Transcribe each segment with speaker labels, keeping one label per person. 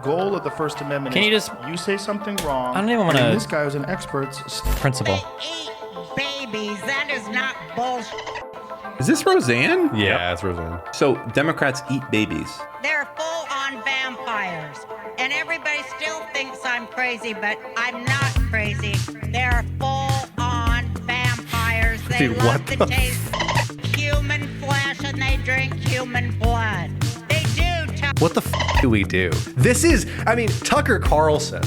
Speaker 1: goal of the First Amendment is you say something wrong.
Speaker 2: I don't even want to.
Speaker 1: This guy was an expert.
Speaker 2: Principle.
Speaker 3: They eat babies. That is not bullshit.
Speaker 4: Is this Roseanne?
Speaker 5: Yeah, it's Roseanne.
Speaker 4: So Democrats eat babies.
Speaker 3: They're full-on vampires. And everybody still thinks I'm crazy, but I'm not crazy. They're full-on vampires. They
Speaker 5: Dude,
Speaker 3: love
Speaker 5: what
Speaker 3: to taste human flesh and they drink human blood. They do.
Speaker 5: What the f do we do? This is, I mean, Tucker Carlson.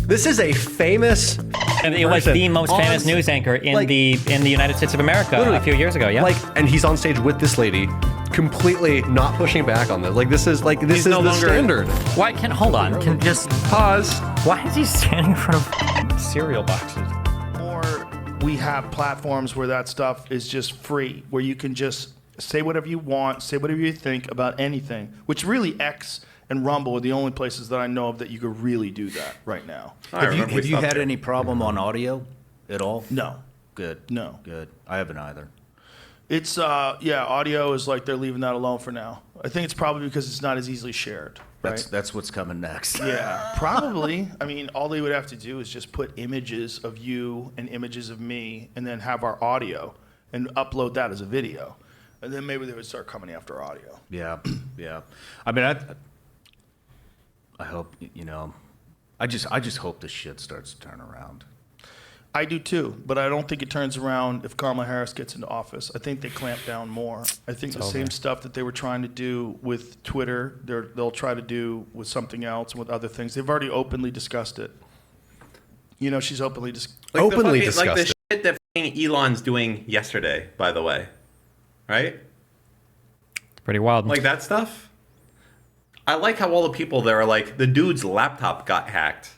Speaker 5: This is a famous
Speaker 2: And it was the most famous news anchor in the United States of America a few years ago. Yeah.
Speaker 5: And he's on stage with this lady, completely not pushing back on this. This is
Speaker 4: no
Speaker 5: the
Speaker 4: longer
Speaker 5: standard.
Speaker 2: Why can't hold on? Can just
Speaker 4: Pause.
Speaker 2: Why is he standing in front of cereal boxes?
Speaker 1: Or we have platforms where that stuff is just free, where you can just say whatever you want, say whatever you think about anything, which really X and Rumble are the only places that I know of that you could really do that right now.
Speaker 6: Have you had any problem on audio at all?
Speaker 1: No.
Speaker 6: Good.
Speaker 1: No.
Speaker 6: Good. I haven't either.
Speaker 1: It's, audio is like they're leaving that alone for now. I think it's probably because it's not as easily shared, right?
Speaker 6: That's what's coming next.
Speaker 1: Yeah, probably. I mean, all they would have to do is just put images of you and images of me and then have our audio and upload that as a video. And then maybe they would start coming after audio.
Speaker 6: Yeah. Yeah. I mean, I hope, I just hope this shit starts to turn around.
Speaker 1: I do too, but I don't think it turns around if Kamala Harris gets into office. I think they clamp down more. I think the same stuff that they were trying to do with Twitter, they'll try to do with something else and with other things. They've already openly discussed it. She's openly discussed
Speaker 4: Like the shit that Elon's doing yesterday, by the way. Right?
Speaker 2: It's pretty wild.
Speaker 4: Like that stuff? I like how all the people there are like, the dude's laptop got hacked.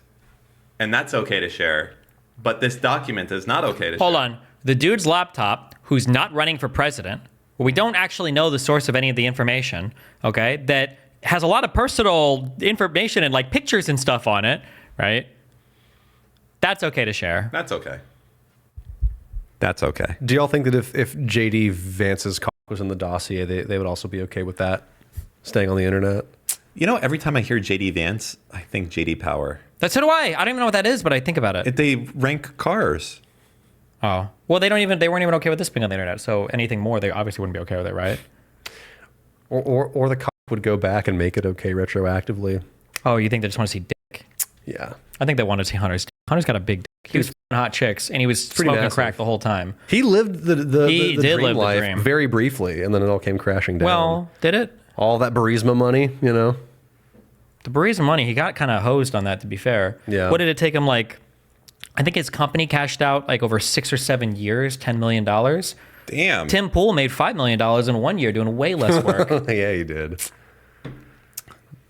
Speaker 4: And that's okay to share. But this document is not okay to share.
Speaker 2: Hold on. The dude's laptop, who's not running for president, we don't actually know the source of any of the information, okay, that has a lot of personal information and like pictures and stuff on it, right? That's okay to share.
Speaker 4: That's okay. That's okay.
Speaker 5: Do y'all think that if JD Vance's cock was in the dossier, they would also be okay with that staying on the internet?
Speaker 4: Every time I hear JD Vance, I think JD Power.
Speaker 2: So do I. I don't even know what that is, but I think about it.
Speaker 4: They rank cars.
Speaker 2: Oh. Well, they weren't even okay with this being on the internet, so anything more, they obviously wouldn't be okay with it, right?
Speaker 5: Or the cock would go back and make it okay retroactively.
Speaker 2: Oh, you think they just want to see dick?
Speaker 5: Yeah.
Speaker 2: I think they want to see Hunter's dick. Hunter's got a big dick. He was f***ing hot chicks, and he was smoking
Speaker 5: massive.
Speaker 2: crack the whole time.
Speaker 5: He lived the
Speaker 2: He did
Speaker 5: dream
Speaker 2: live the
Speaker 5: life
Speaker 2: dream.
Speaker 5: very briefly, and then it all came crashing down.
Speaker 2: Well, did it?
Speaker 5: All that Burisma money,
Speaker 2: The Burisma money, he got kind of hosed on that, to be fair.
Speaker 5: Yeah.
Speaker 2: What did it take him, I think his company cashed out, over 6 or 7 years, $10 million.
Speaker 4: Damn.
Speaker 2: Tim Pool made $5 million in 1 year doing way less work.
Speaker 5: Yeah, he did.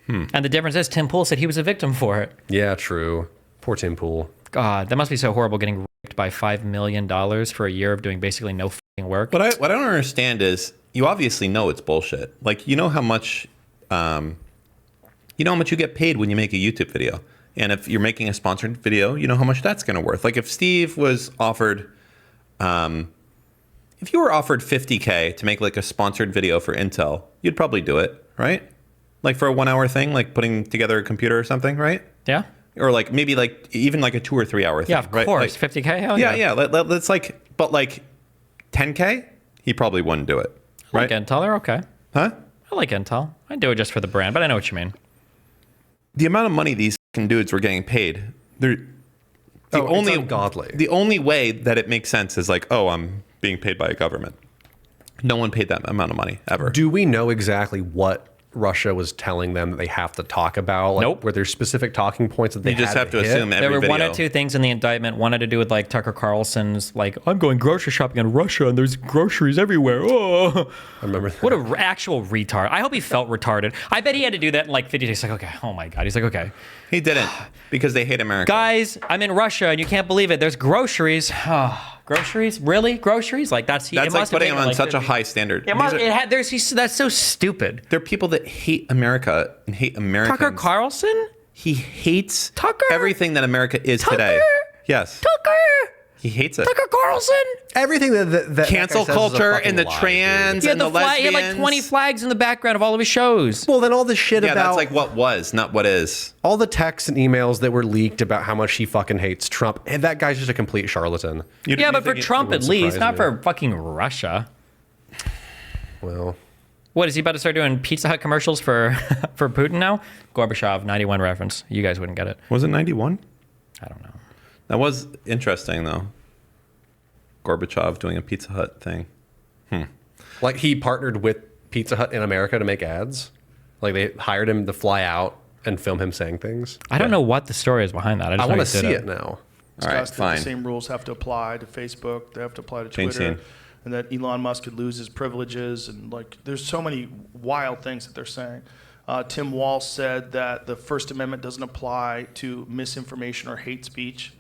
Speaker 2: And the difference is Tim Pool said he was a victim for it.
Speaker 5: Yeah, true. Poor Tim Pool.
Speaker 2: God, that must be so horrible getting raped by $5 million for a year of doing basically no fucking work.
Speaker 4: What I don't understand is, you obviously know it's bullshit. You know how much you get paid when you make a YouTube video. And if you're making a sponsored video, you know how much that's going to worth. If Steve was offered, if you were offered $50K to make a sponsored video for Intel, you'd probably do it, right? For a 1 hour thing, putting together a computer or something, right?
Speaker 2: Yeah.
Speaker 4: Or maybe even a 2 or 3 hour thing.
Speaker 2: Yeah, of course. 50K? Hell yeah.
Speaker 4: Yeah. That's but 10K, he probably wouldn't do it.
Speaker 2: I
Speaker 4: Right?
Speaker 2: like Intel. They're okay.
Speaker 4: Huh?
Speaker 2: I like Intel. I'd do it just for the brand, but I know what you mean.
Speaker 4: The amount of money these dudes were getting paid, it's
Speaker 5: ungodly.
Speaker 4: The only way that it makes sense is I'm being paid by a government. No one paid that amount of money ever.
Speaker 5: Do we know exactly what Russia was telling them that they have to talk about?
Speaker 2: Nope.
Speaker 5: Were there specific talking points that they
Speaker 4: You just
Speaker 5: had
Speaker 4: have to
Speaker 5: hit?
Speaker 4: assume every
Speaker 2: There were
Speaker 4: video.
Speaker 2: one or two things in the indictment. One had to do with Tucker Carlson's I'm going grocery shopping in Russia and there's groceries everywhere. Oh,
Speaker 5: I remember that.
Speaker 2: what a actual retard. I hope he felt retarded. I bet he had to do that in 50 days. Okay, oh my God. He's okay.
Speaker 4: He didn't because they hate America.
Speaker 2: Guys, I'm in Russia and you can't believe it. There's groceries. Groceries? Really? Groceries?
Speaker 4: That's putting him on such a high standard.
Speaker 2: That's so stupid.
Speaker 4: There are people that hate America and hate Americans.
Speaker 2: Tucker Carlson?
Speaker 4: He hates
Speaker 2: Tucker?
Speaker 4: everything that America is
Speaker 2: Tucker?
Speaker 4: today. Yes.
Speaker 2: Tucker?
Speaker 4: He hates it.
Speaker 2: Tucker Carlson.
Speaker 5: Everything that
Speaker 4: Cancel
Speaker 5: guy says is a
Speaker 4: culture
Speaker 5: fucking
Speaker 4: and the
Speaker 5: lie,
Speaker 4: trans
Speaker 2: He had
Speaker 4: and the
Speaker 2: he had like
Speaker 4: lesbians.
Speaker 2: 20 flags in the background of all of his shows.
Speaker 5: dude. Well, then all the shit
Speaker 4: Yeah,
Speaker 5: about
Speaker 4: that's like what was, not what is.
Speaker 5: all the texts and emails that were leaked about how much he fucking hates Trump, and that guy's just a complete charlatan.
Speaker 2: Yeah, but for Trump at
Speaker 5: wouldn't
Speaker 2: least,
Speaker 5: surprise
Speaker 2: not
Speaker 5: me.
Speaker 2: for fucking Russia.
Speaker 5: Well,
Speaker 2: What, is he about to start doing Pizza Hut commercials for for Putin now? Gorbachev, 91 reference. You guys wouldn't get it.
Speaker 4: Was it 91?
Speaker 2: I don't know.
Speaker 4: That was interesting, though. Gorbachev doing a Pizza Hut thing.
Speaker 5: like he partnered with Pizza Hut in America to make ads. Like they hired him to fly out and film him saying things.
Speaker 2: I don't know what the story is behind that. I
Speaker 5: I
Speaker 2: just know
Speaker 5: want to
Speaker 2: he did
Speaker 5: see it now.
Speaker 4: All right,
Speaker 1: Discussed that
Speaker 4: fine.
Speaker 1: The same rules have to apply to Facebook. They have to apply to
Speaker 4: Change
Speaker 1: Twitter.
Speaker 4: scene.
Speaker 1: And that Elon Musk could lose his privileges. And like, there's so many wild things that they're saying. Tim Walsh said that the First Amendment doesn't apply to misinformation or hate speech.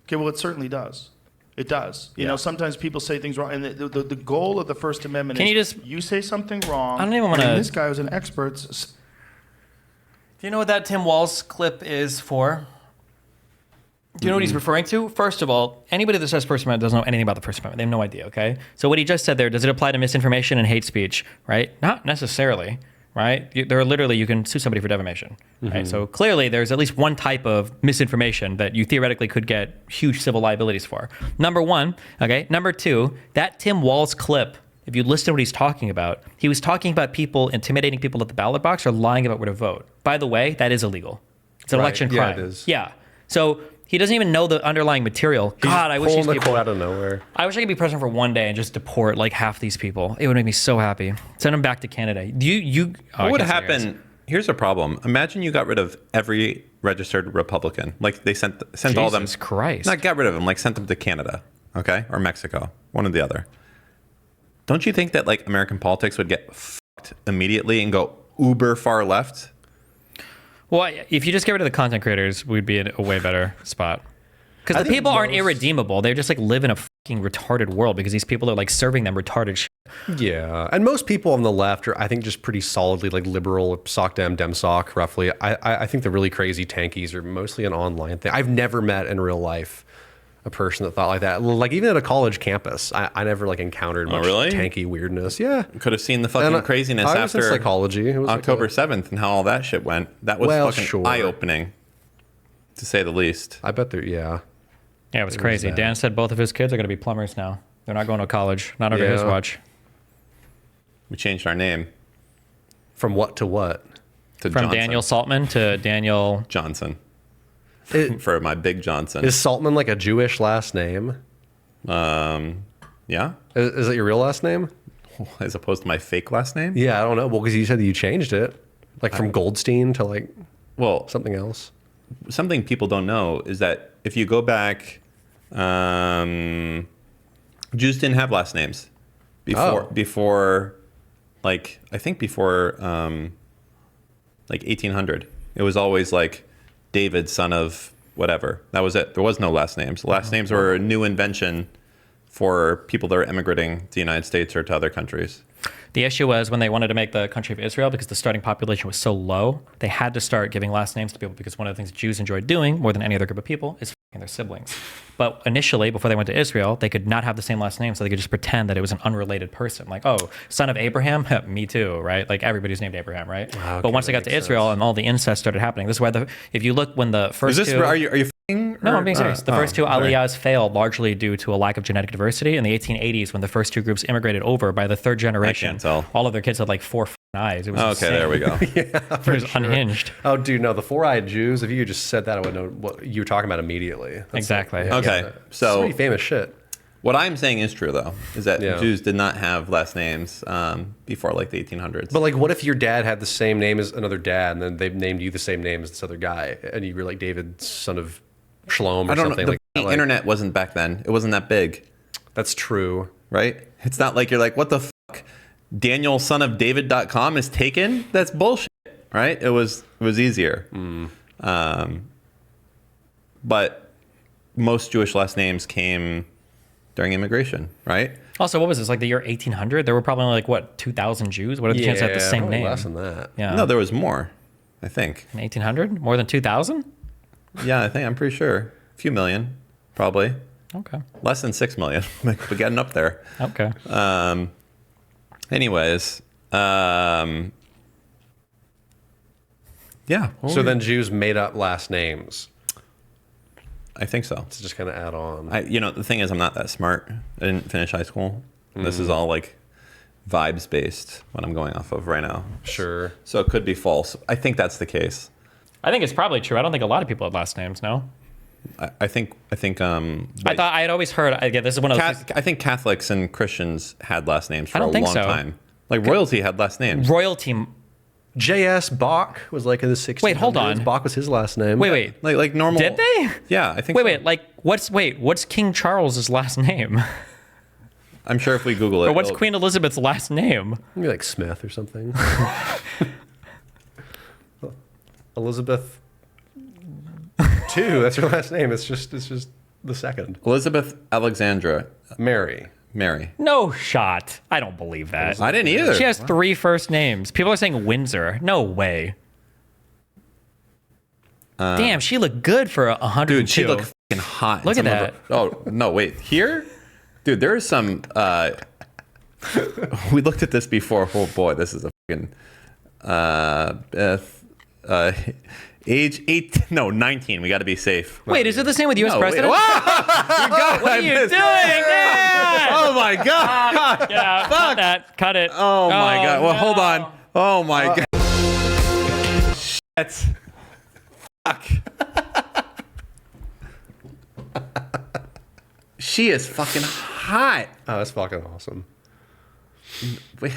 Speaker 1: Okay, well, it certainly does. It does. You know, sometimes people say things wrong. And the goal of the First Amendment
Speaker 2: Can
Speaker 1: is
Speaker 2: you just-
Speaker 1: you say something wrong.
Speaker 2: I don't even wanna-
Speaker 1: and this guy was an expert.
Speaker 2: Do you know what that Tim Walz clip is for? Do you know what he's referring to? First of all, anybody that says First Amendment doesn't know anything about the First Amendment. They have no idea, okay? So what he just said there, does it apply to misinformation and hate speech, right? Not necessarily, right? There are literally, you can sue somebody for defamation, right? So clearly there's at least one type of misinformation that you theoretically could get huge civil liabilities for. Number one, okay? Number two, that Tim Walz clip, if you listen to what he's talking about, he was talking about people intimidating people at the ballot box or lying about where to vote. By the way, that is illegal. It's an
Speaker 5: Right.
Speaker 2: election
Speaker 5: Yeah,
Speaker 2: crime.
Speaker 5: it is.
Speaker 2: Yeah. So he doesn't even know the underlying material. God, I wish these
Speaker 5: Pulling the
Speaker 2: people.
Speaker 5: quote out of nowhere.
Speaker 2: I wish I could be president for one day and just deport like half these people. It would make me so happy. Send them back to Canada.
Speaker 4: What would happen? Here's a problem. Imagine you got rid of every registered Republican. Like they sent all them.
Speaker 2: Jesus Christ.
Speaker 4: Not got rid of them. Like sent them to Canada, okay, or Mexico, one or the other. Don't you think that like American politics would get fucked immediately and go uber far left?
Speaker 2: Well, if you just get rid of the content creators, we'd be in a way better spot. Because the
Speaker 5: think
Speaker 2: people aren't
Speaker 5: most-
Speaker 2: irredeemable. They just like live in a fucking retarded world because these people are like serving them retarded shit.
Speaker 5: Yeah, and most people on the left are, I think, just pretty solidly like liberal, sock dem sock, roughly. I think the really crazy tankies are mostly an online thing. I've never met in real life a person that thought like that. Like even at a college campus, I never like encountered much
Speaker 4: really?
Speaker 5: tanky weirdness. Yeah,
Speaker 4: Could have seen the fucking
Speaker 5: And
Speaker 4: craziness
Speaker 5: I was in
Speaker 4: after
Speaker 5: psychology. It was like
Speaker 4: October
Speaker 5: a-
Speaker 4: 7th and how all that shit went. That was
Speaker 5: Well,
Speaker 4: fucking
Speaker 5: sure.
Speaker 4: eye-opening, to say the least.
Speaker 5: I bet there. Yeah,
Speaker 2: Yeah, it was crazy.
Speaker 5: bad.
Speaker 2: Dan said both of his kids are going to be plumbers now. They're not going to college. Not under his
Speaker 5: Yeah.
Speaker 2: watch.
Speaker 4: We changed our name
Speaker 5: from what to what?
Speaker 4: to
Speaker 2: From
Speaker 4: Johnson.
Speaker 2: Daniel Saltman to Daniel.
Speaker 4: Johnson.
Speaker 5: It-
Speaker 4: For my big Johnson.
Speaker 5: Is Saltman like a Jewish last name?
Speaker 4: Yeah?
Speaker 5: Is it your real last name?
Speaker 4: As opposed to my fake last name?
Speaker 5: Yeah, I don't know. Well, because you said that you changed it, like from Goldstein to like
Speaker 4: Well,
Speaker 5: something else.
Speaker 4: something people don't know is that if you go back, Jews didn't have last names before, like I think before like 1800. It was always like David, son of whatever. That was it. There was no last names. Last names were a new invention for people that are immigrating to the United States or to other countries.
Speaker 2: The issue was when they wanted to make the country of Israel, because the starting population was so low, they had to start giving last names to people because one of the things Jews enjoyed doing more than any other group of people is f***ing their siblings. But initially, before they went to Israel, they could not have the same last name, so they could just pretend that it was an unrelated person. Like, oh, son of Abraham? Me too, right? Like everybody's named Abraham, right?
Speaker 5: Okay,
Speaker 2: but once they
Speaker 5: that
Speaker 2: got to
Speaker 5: makes
Speaker 2: Israel
Speaker 5: sense.
Speaker 2: and all the incest started happening, this is why if you look when the first
Speaker 4: Is this?
Speaker 2: two...
Speaker 4: Are you f***ing?
Speaker 2: No,
Speaker 4: or-
Speaker 2: I'm being serious. The first two
Speaker 4: sorry.
Speaker 2: aliyahs failed largely due to a lack of genetic diversity. In the 1880s, when the first two groups immigrated over, by the third generation,
Speaker 4: can't tell.
Speaker 2: all of their kids had like 4 eyes. It was
Speaker 4: Okay,
Speaker 2: insane.
Speaker 4: there we go.
Speaker 2: It was unhinged.
Speaker 5: Oh, dude, no, the four-eyed Jews. If you had just said that, I would know what you were talking about immediately. That's
Speaker 2: Exactly.
Speaker 4: Okay, so
Speaker 5: pretty famous shit.
Speaker 4: what I'm saying is true, though, is that
Speaker 5: Yeah.
Speaker 4: Jews did not have last names before like the 1800s.
Speaker 5: But like, what if your dad had the same name as another dad, and then they named you the same name as this other guy, and you were like David, son of Shalom, or
Speaker 4: I don't know.
Speaker 5: something
Speaker 4: The
Speaker 5: like that? Like,
Speaker 4: internet wasn't back then. It wasn't that big,
Speaker 5: That's true.
Speaker 4: right? It's not like you're like, what the fuck? Daniel, son of David.com is taken? That's bullshit, right? It was easier. But most Jewish last names came during immigration, right?
Speaker 2: Also, what was this, like the year 1800? There were probably only like, what, 2,000 Jews? What are the chances they had the same
Speaker 5: probably
Speaker 2: name?
Speaker 5: less than that.
Speaker 2: Yeah.
Speaker 4: No, there was more, I think.
Speaker 2: In 1800? More than 2,000?
Speaker 4: Yeah, I'm pretty sure. A few million, probably.
Speaker 2: Okay.
Speaker 4: Less than 6 million. We're getting up there.
Speaker 2: Okay.
Speaker 4: Anyways, yeah.
Speaker 5: So then Jews made up last names
Speaker 4: I think so.
Speaker 5: to just kind of add on.
Speaker 4: The thing is, I'm not that smart. I didn't finish high school. This is all like vibes based, what I'm going off of right now.
Speaker 5: Sure.
Speaker 4: So it could be false. I think that's the case.
Speaker 2: I think it's probably true. I don't think a lot of people have last names. No.
Speaker 4: I think.
Speaker 2: I thought I had always heard. Again, this is one of those.
Speaker 4: I think Catholics and Christians had last names for
Speaker 2: I don't
Speaker 4: a
Speaker 2: think
Speaker 4: long
Speaker 2: so.
Speaker 4: time. Like royalty had last names.
Speaker 2: Royalty.
Speaker 5: J.S. Bach was like in the 60s.
Speaker 2: Wait, hold on.
Speaker 5: Bach was his last name.
Speaker 2: Wait.
Speaker 4: Like normal.
Speaker 2: Did they?
Speaker 4: Yeah, I think.
Speaker 2: Wait. Like, what's King Charles's last name?
Speaker 4: I'm sure if we Google it.
Speaker 2: Or what's
Speaker 4: it'll-
Speaker 2: Queen Elizabeth's last name?
Speaker 5: Maybe like Smith or something. Elizabeth. That's her last name. It's just the second.
Speaker 4: Elizabeth Alexandra
Speaker 5: Mary.
Speaker 4: Mary.
Speaker 2: No shot. I don't believe that.
Speaker 4: I didn't either.
Speaker 2: She has 3 first names. People are saying Windsor. No way. Damn, she looked good for 102.
Speaker 4: Dude, she looked fucking hot. in
Speaker 2: Look at
Speaker 4: some of
Speaker 2: that.
Speaker 4: her- Oh no, wait. Here, dude, there is some. We looked at this before. Oh boy, this is a fucking. Age 19. We got to be safe.
Speaker 2: Wait, is it the same with U.S.
Speaker 4: No, wait.
Speaker 2: president? What are you doing, Dan?
Speaker 4: Oh my god!
Speaker 2: Yeah, cut that. Cut it.
Speaker 4: Oh my god! Well,
Speaker 2: no.
Speaker 4: hold on. Oh my god! Shit! Fuck! She is fucking hot.
Speaker 5: Oh, that's fucking awesome.
Speaker 4: Wait.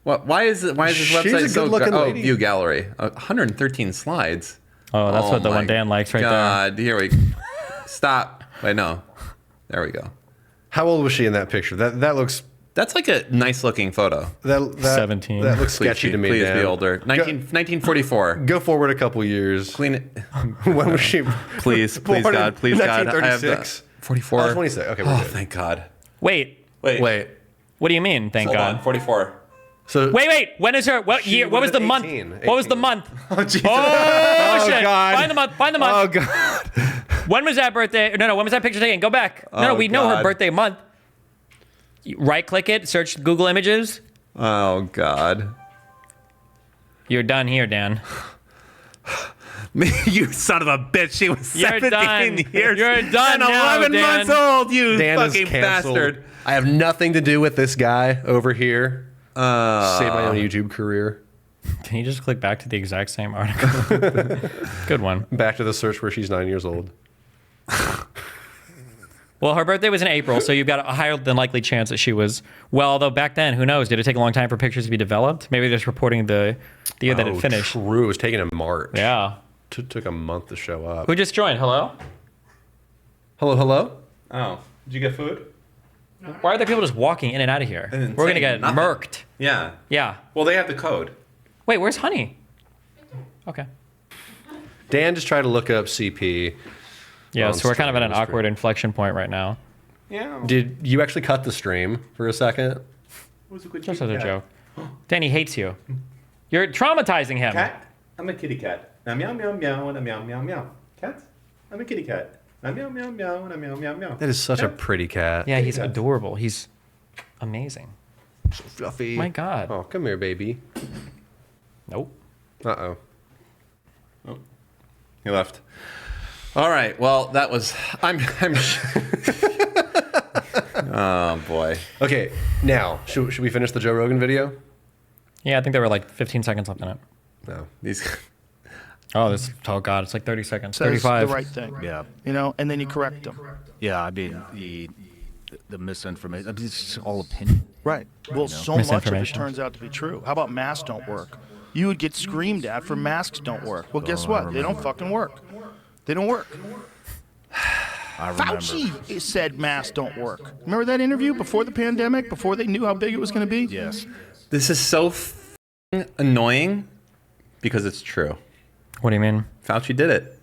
Speaker 4: What? Why is this
Speaker 5: She's
Speaker 4: website
Speaker 5: a
Speaker 4: so?
Speaker 5: good-looking
Speaker 4: Oh,
Speaker 5: lady.
Speaker 4: view gallery. 113 slides.
Speaker 2: Oh, that's what the
Speaker 4: my
Speaker 2: one Dan likes right
Speaker 4: God, here we. Stop. Wait, no. There we go.
Speaker 5: How old was she in that picture? That looks
Speaker 4: That's like a nice looking photo.
Speaker 5: that
Speaker 2: 17.
Speaker 5: That looks
Speaker 4: Please
Speaker 5: sketchy
Speaker 4: be,
Speaker 5: to me.
Speaker 4: Please
Speaker 5: Dan.
Speaker 4: be older. 1944.
Speaker 5: Go forward a couple years.
Speaker 4: Clean it.
Speaker 5: When was she?
Speaker 4: Please, please,
Speaker 5: Born in
Speaker 4: God, please, God. I have the
Speaker 5: 1936.
Speaker 4: 44.
Speaker 5: Oh, 26. Okay, we're
Speaker 4: Oh,
Speaker 5: good.
Speaker 4: thank God.
Speaker 2: there. Wait.
Speaker 5: Wait.
Speaker 2: What do you mean? Thank
Speaker 4: Hold
Speaker 2: God.
Speaker 4: on. 44.
Speaker 5: So
Speaker 2: Wait. When is her? What year? What was the
Speaker 5: would've
Speaker 2: month?
Speaker 5: been 18.
Speaker 2: What was the
Speaker 5: 18.
Speaker 2: month?
Speaker 5: Oh, Jesus.
Speaker 2: Oh, shit!
Speaker 5: God.
Speaker 2: Find the month. Find the month.
Speaker 5: Oh God.
Speaker 2: When was that birthday? No. When was that picture taken? Go back. No,
Speaker 4: Oh,
Speaker 2: we know her
Speaker 4: God.
Speaker 2: birthday month. Right click it. Search Google Images.
Speaker 4: Oh God.
Speaker 2: You're done here, Dan.
Speaker 4: You son of a bitch. She was
Speaker 2: You're
Speaker 4: 17
Speaker 2: done.
Speaker 4: years
Speaker 2: You're done
Speaker 4: and
Speaker 2: now,
Speaker 4: 11
Speaker 2: Dan.
Speaker 4: months old, you
Speaker 5: Dan is
Speaker 4: fucking
Speaker 5: canceled.
Speaker 4: bastard.
Speaker 5: I have nothing to do with this guy over here. Save my own YouTube career.
Speaker 2: Can you just click back to the exact same article? Good one.
Speaker 5: Back to the search where she's 9 years old.
Speaker 2: Well, her birthday was in April, so you've got a higher than likely chance that she was. Well, although back then, who knows? Did it take a long time for pictures to be developed? Maybe they're just reporting the year that it finished.
Speaker 5: True. It was taken in March.
Speaker 2: Yeah.
Speaker 5: Took a month to show up.
Speaker 2: Who just joined? Hello?
Speaker 5: Hello?
Speaker 4: Oh, did you get food?
Speaker 2: Why are there people just walking in and out of here?
Speaker 4: And
Speaker 2: We're going to
Speaker 4: saying
Speaker 2: get
Speaker 4: nothing.
Speaker 2: murked.
Speaker 4: Yeah.
Speaker 2: Yeah.
Speaker 4: Well, they have the code.
Speaker 2: Wait, where's Honey? Okay.
Speaker 5: Dan just tried to look up CP.
Speaker 2: Yeah,
Speaker 5: On
Speaker 2: so we're kind of at an
Speaker 5: stream.
Speaker 2: awkward inflection point right now.
Speaker 4: Yeah.
Speaker 5: Did you actually cut the stream for a second?
Speaker 2: Just as a joke. Danny hates you. You're traumatizing him.
Speaker 4: Cat? I'm a kitty cat. A meow meow meow and a meow meow meow. Cat? I'm a kitty cat. A meow meow meow and a meow meow meow.
Speaker 5: That is such a pretty cat.
Speaker 2: Yeah, he's adorable. He's amazing.
Speaker 5: So fluffy.
Speaker 2: My God.
Speaker 5: Oh, come here, baby.
Speaker 2: Nope.
Speaker 5: Uh-oh.
Speaker 4: He left. All right. Well, that was. I'm. Oh boy.
Speaker 5: Okay, now, should we finish the Joe Rogan video?
Speaker 2: Yeah, I think there were like 15 seconds left in it.
Speaker 5: No.
Speaker 4: These.
Speaker 2: Oh, God, it's like 30 seconds.
Speaker 1: Says
Speaker 2: 35.
Speaker 1: the right thing.
Speaker 6: Yeah.
Speaker 1: And then you correct them.
Speaker 6: Yeah, I mean, the misinformation, I mean, it's just all opinion.
Speaker 1: Right. Well, so much of it
Speaker 2: Misinformation.
Speaker 1: turns out to be true. How about masks don't work? You would get screamed at for masks don't work. Well, guess what? They don't fucking work. They don't work.
Speaker 6: I remember.
Speaker 1: Fauci said masks don't work. Remember that interview before the pandemic, before they knew how big it was going to be?
Speaker 6: Yes.
Speaker 4: This is so annoying because it's true.
Speaker 2: What do you mean?
Speaker 4: Fauci did it,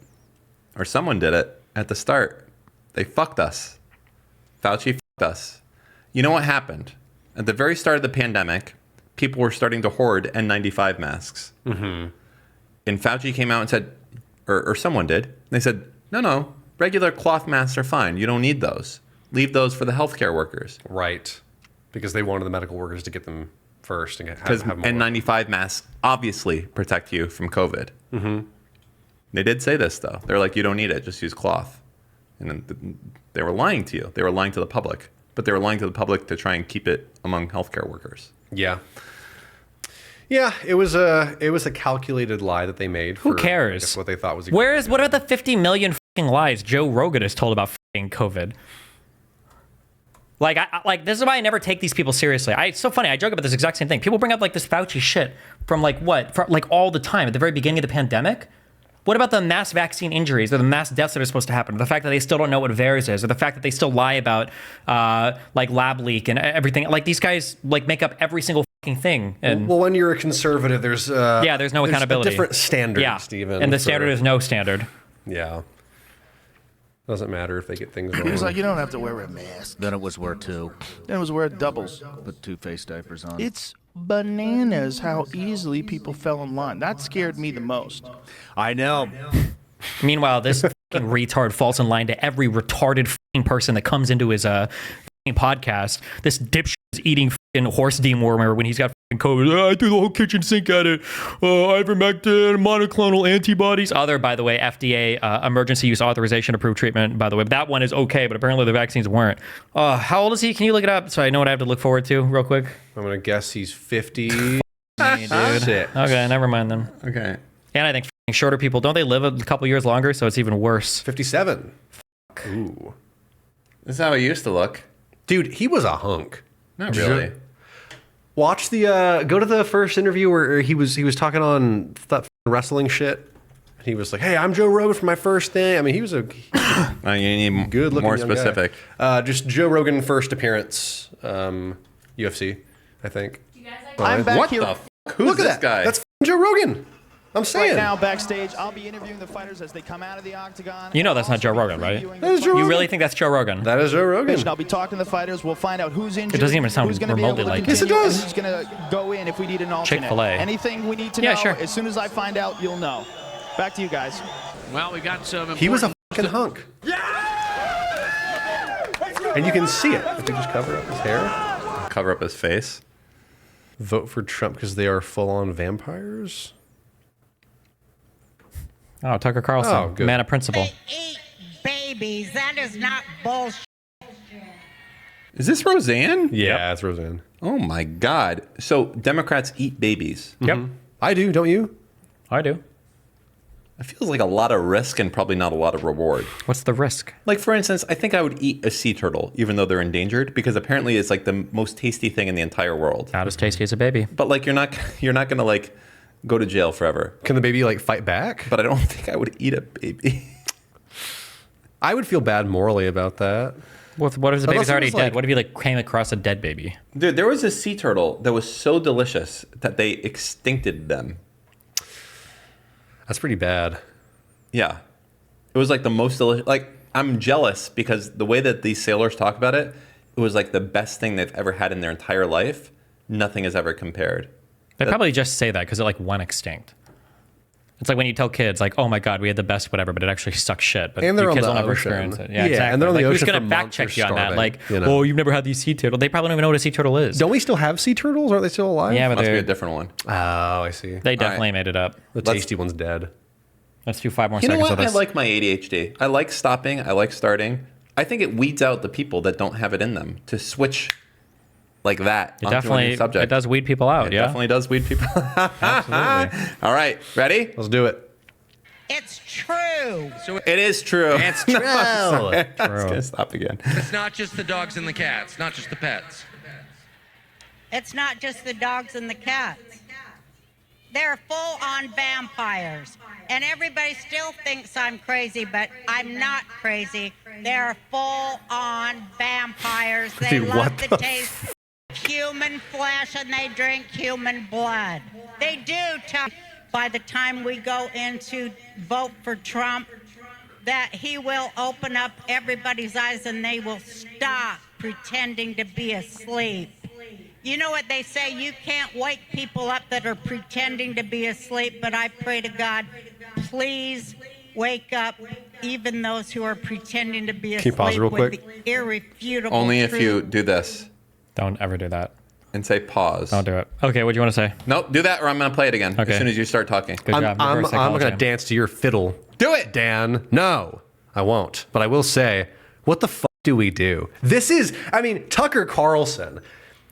Speaker 4: or someone did it at the start. They fucked us. Fauci fucked us. You know what happened? At the very start of the pandemic, people were starting to hoard N95 masks. Mm-hmm. And Fauci came out and said, or someone did, they said, no, Regular cloth masks are fine. You don't need those. Leave those for the healthcare workers.
Speaker 5: Right. Because they wanted the medical workers to get them first and have more.
Speaker 4: N95 masks obviously protect you from COVID. Mm-hmm. They did say this, though. They're like, you don't need it. Just use cloth. And then they were lying to you. They were lying to the public. But they were lying to the public to try and keep it among healthcare workers.
Speaker 5: Yeah. Yeah, it was a calculated lie that they made.
Speaker 2: Who cares?
Speaker 5: I guess what they thought was.
Speaker 2: What are the 50 million fucking lies Joe Rogan has told about fucking COVID? Like, this is why I never take these people seriously. It's so funny. I joke about this exact same thing. People bring up like this Fauci shit from like all the time at the very beginning of the pandemic. What about the mass vaccine injuries or the mass deaths that are supposed to happen? The fact that they still don't know what VAERS is, or the fact that they still lie about like lab leak and everything. Like these guys like make up every single fucking thing. And
Speaker 5: well, when you're a conservative, there's
Speaker 2: no accountability.
Speaker 5: A different standard,
Speaker 2: yeah.
Speaker 5: Stephen.
Speaker 2: And the standard is no standard.
Speaker 5: Yeah. Doesn't matter if they get things wrong.
Speaker 1: He was like, you don't have to wear a mask.
Speaker 6: Then it was wear two.
Speaker 1: Then it was wear doubles.
Speaker 6: Put two face diapers on.
Speaker 1: It's bananas how easily people fell in line. That scared me the most.
Speaker 6: I know.
Speaker 2: Meanwhile, this fucking retard falls in line to every retarded fucking person that comes into his podcast. This dipshit is eating fucking horse dewormer when he's got fucking COVID. I threw the whole kitchen sink at it. Ivermectin, monoclonal antibodies. Other, by the way, FDA emergency use authorization approved treatment, by the way. That one is okay, but apparently the vaccines weren't. How old is he? Can you look it up so I know what I have to look forward to real quick?
Speaker 5: I'm going to guess he's 50.
Speaker 2: Dude. Okay, never mind then.
Speaker 4: Okay.
Speaker 2: And I think shorter people, don't they live a couple years longer? So it's even worse.
Speaker 5: 57. Ooh.
Speaker 4: This is how he used to look.
Speaker 5: Dude, he was a hunk.
Speaker 4: Not really.
Speaker 5: Watch the go to the first interview where he was talking on that wrestling shit. And he was like, "Hey, I'm Joe Rogan for my first thing." I mean, he was a
Speaker 4: You need
Speaker 5: good looking
Speaker 4: more
Speaker 5: young
Speaker 4: specific.
Speaker 5: guy. Just Joe Rogan first appearance, UFC, I think.
Speaker 1: I'm back
Speaker 4: What
Speaker 1: here
Speaker 4: the f***? Who's
Speaker 5: Look at
Speaker 4: this
Speaker 5: that.
Speaker 4: guy?
Speaker 5: That's Joe Rogan. I'm saying.
Speaker 7: Right now, backstage, I'll be interviewing the fighters as they come out of the octagon.
Speaker 2: You know that's not Joe Rogan, right?
Speaker 5: That is Joe
Speaker 2: You
Speaker 5: Rogan.
Speaker 2: really think that's Joe Rogan?
Speaker 5: That is Joe Rogan.
Speaker 7: I'll be talking to the fighters. We'll find out who's injured.
Speaker 2: It doesn't even sound
Speaker 7: who's gonna be able
Speaker 2: remotely
Speaker 7: to
Speaker 2: like
Speaker 5: Yes, it
Speaker 7: continue,
Speaker 5: does.
Speaker 7: and who's going to go in if we need an alternate.
Speaker 2: Chick-fil-A.
Speaker 7: Anything we need to
Speaker 2: Yeah,
Speaker 7: know,
Speaker 2: sure.
Speaker 7: as soon as I find out, you'll know. Back to you guys.
Speaker 8: Well, we got some.
Speaker 5: He was a fucking hunk. And you can see it if you just cover up his hair.
Speaker 4: Cover up his face.
Speaker 5: Vote for Trump because they are full-on vampires.
Speaker 2: Oh, Tucker Carlson,
Speaker 5: Oh, good.
Speaker 2: man of principle.
Speaker 3: They eat babies. That is not bullshit.
Speaker 4: Is this Roseanne?
Speaker 5: Yeah, it's Roseanne.
Speaker 4: Oh my God. So Democrats eat babies.
Speaker 2: Yep,
Speaker 5: I do, don't you?
Speaker 2: I do.
Speaker 4: It feels like a lot of risk and probably not a lot of reward.
Speaker 2: What's the risk?
Speaker 4: Like, for instance, I think I would eat a sea turtle, even though they're endangered, because apparently it's like the most tasty thing in the entire world.
Speaker 2: Not as tasty as a baby.
Speaker 4: But like, you're not going to like go to jail forever.
Speaker 5: Can the baby like fight back?
Speaker 4: But I don't think I would eat a baby.
Speaker 5: I would feel bad morally about that.
Speaker 2: What if the
Speaker 5: Unless
Speaker 2: baby's
Speaker 5: it
Speaker 2: already
Speaker 5: was
Speaker 2: dead?
Speaker 5: like-
Speaker 2: What if you like came across a dead baby?
Speaker 4: Dude, there was a sea turtle that was so delicious that they extincted them.
Speaker 5: That's pretty bad.
Speaker 4: Yeah. It was like the most delicious. Like, I'm jealous because the way that these sailors talk about it, it was like the best thing they've ever had in their entire life. Nothing has ever compared.
Speaker 2: They probably just say that because it like went extinct. It's like when you tell kids like, "Oh my God, we had the best whatever," but it actually sucks shit. But
Speaker 5: And they're
Speaker 2: your
Speaker 5: on
Speaker 2: kids
Speaker 5: the
Speaker 2: will never
Speaker 5: ocean.
Speaker 2: experience it.
Speaker 5: Yeah,
Speaker 2: exactly.
Speaker 5: and they're on the
Speaker 2: like,
Speaker 5: ocean
Speaker 2: who's
Speaker 5: for
Speaker 2: gonna fact
Speaker 5: months
Speaker 2: check
Speaker 5: or
Speaker 2: you on that?
Speaker 5: starving,
Speaker 2: Like,
Speaker 5: you know?
Speaker 2: "Oh, you've never had these sea turtles." They probably don't even know what a sea turtle is.
Speaker 5: Don't we still have sea turtles? Aren't they still alive?
Speaker 2: Yeah, but
Speaker 4: Must be a
Speaker 2: they're-
Speaker 4: different one.
Speaker 5: Oh, I see.
Speaker 2: they definitely made it up.
Speaker 5: The tasty one's dead.
Speaker 2: Let's do 5 more
Speaker 4: You know
Speaker 2: seconds
Speaker 4: what?
Speaker 2: of
Speaker 4: I
Speaker 2: this.
Speaker 4: like my ADHD. I like stopping. I like starting. I think it weeds out the people that don't have it in them to switch like that
Speaker 2: It
Speaker 4: onto a
Speaker 2: definitely
Speaker 4: new subject.
Speaker 2: it does weed people out.
Speaker 4: It
Speaker 2: Yeah,
Speaker 4: definitely does weed people.
Speaker 2: absolutely.
Speaker 4: All right, ready?
Speaker 5: Let's do it.
Speaker 3: It's true.
Speaker 4: It is true.
Speaker 8: It's true.
Speaker 4: I was gonna stop again.
Speaker 8: It's not just the dogs and the cats, not just the pets.
Speaker 3: It's not just the dogs and the cats. They're full-on vampires. And everybody still thinks I'm crazy, but I'm not crazy. They're full-on vampires. They
Speaker 5: Dude,
Speaker 3: love
Speaker 5: what
Speaker 3: the
Speaker 5: the
Speaker 3: taste of human flesh and they drink human blood. They do tell by the time we go in to vote for Trump that he will open up everybody's eyes and they will stop pretending to be asleep. You know what they say, you can't wake people up that are pretending to be asleep, but I pray to God, please wake up even those who are pretending to be
Speaker 5: Can you
Speaker 3: asleep
Speaker 5: pause real
Speaker 3: with
Speaker 5: quick?
Speaker 3: the irrefutable
Speaker 4: Only if
Speaker 3: truth.
Speaker 4: you do this
Speaker 2: Don't ever do that.
Speaker 4: and say pause.
Speaker 2: Don't do it. Okay, what do you want to say?
Speaker 4: Nope, do that or I'm going to play it again
Speaker 2: Okay.
Speaker 4: as soon as you start talking.
Speaker 2: Good job.
Speaker 5: I'm
Speaker 2: Reverse
Speaker 5: going
Speaker 2: psychology.
Speaker 5: to dance to your fiddle.
Speaker 4: Do it!
Speaker 5: Dan. No, I won't. But I will say, what the fuck do we do? This is, I mean, Tucker Carlson.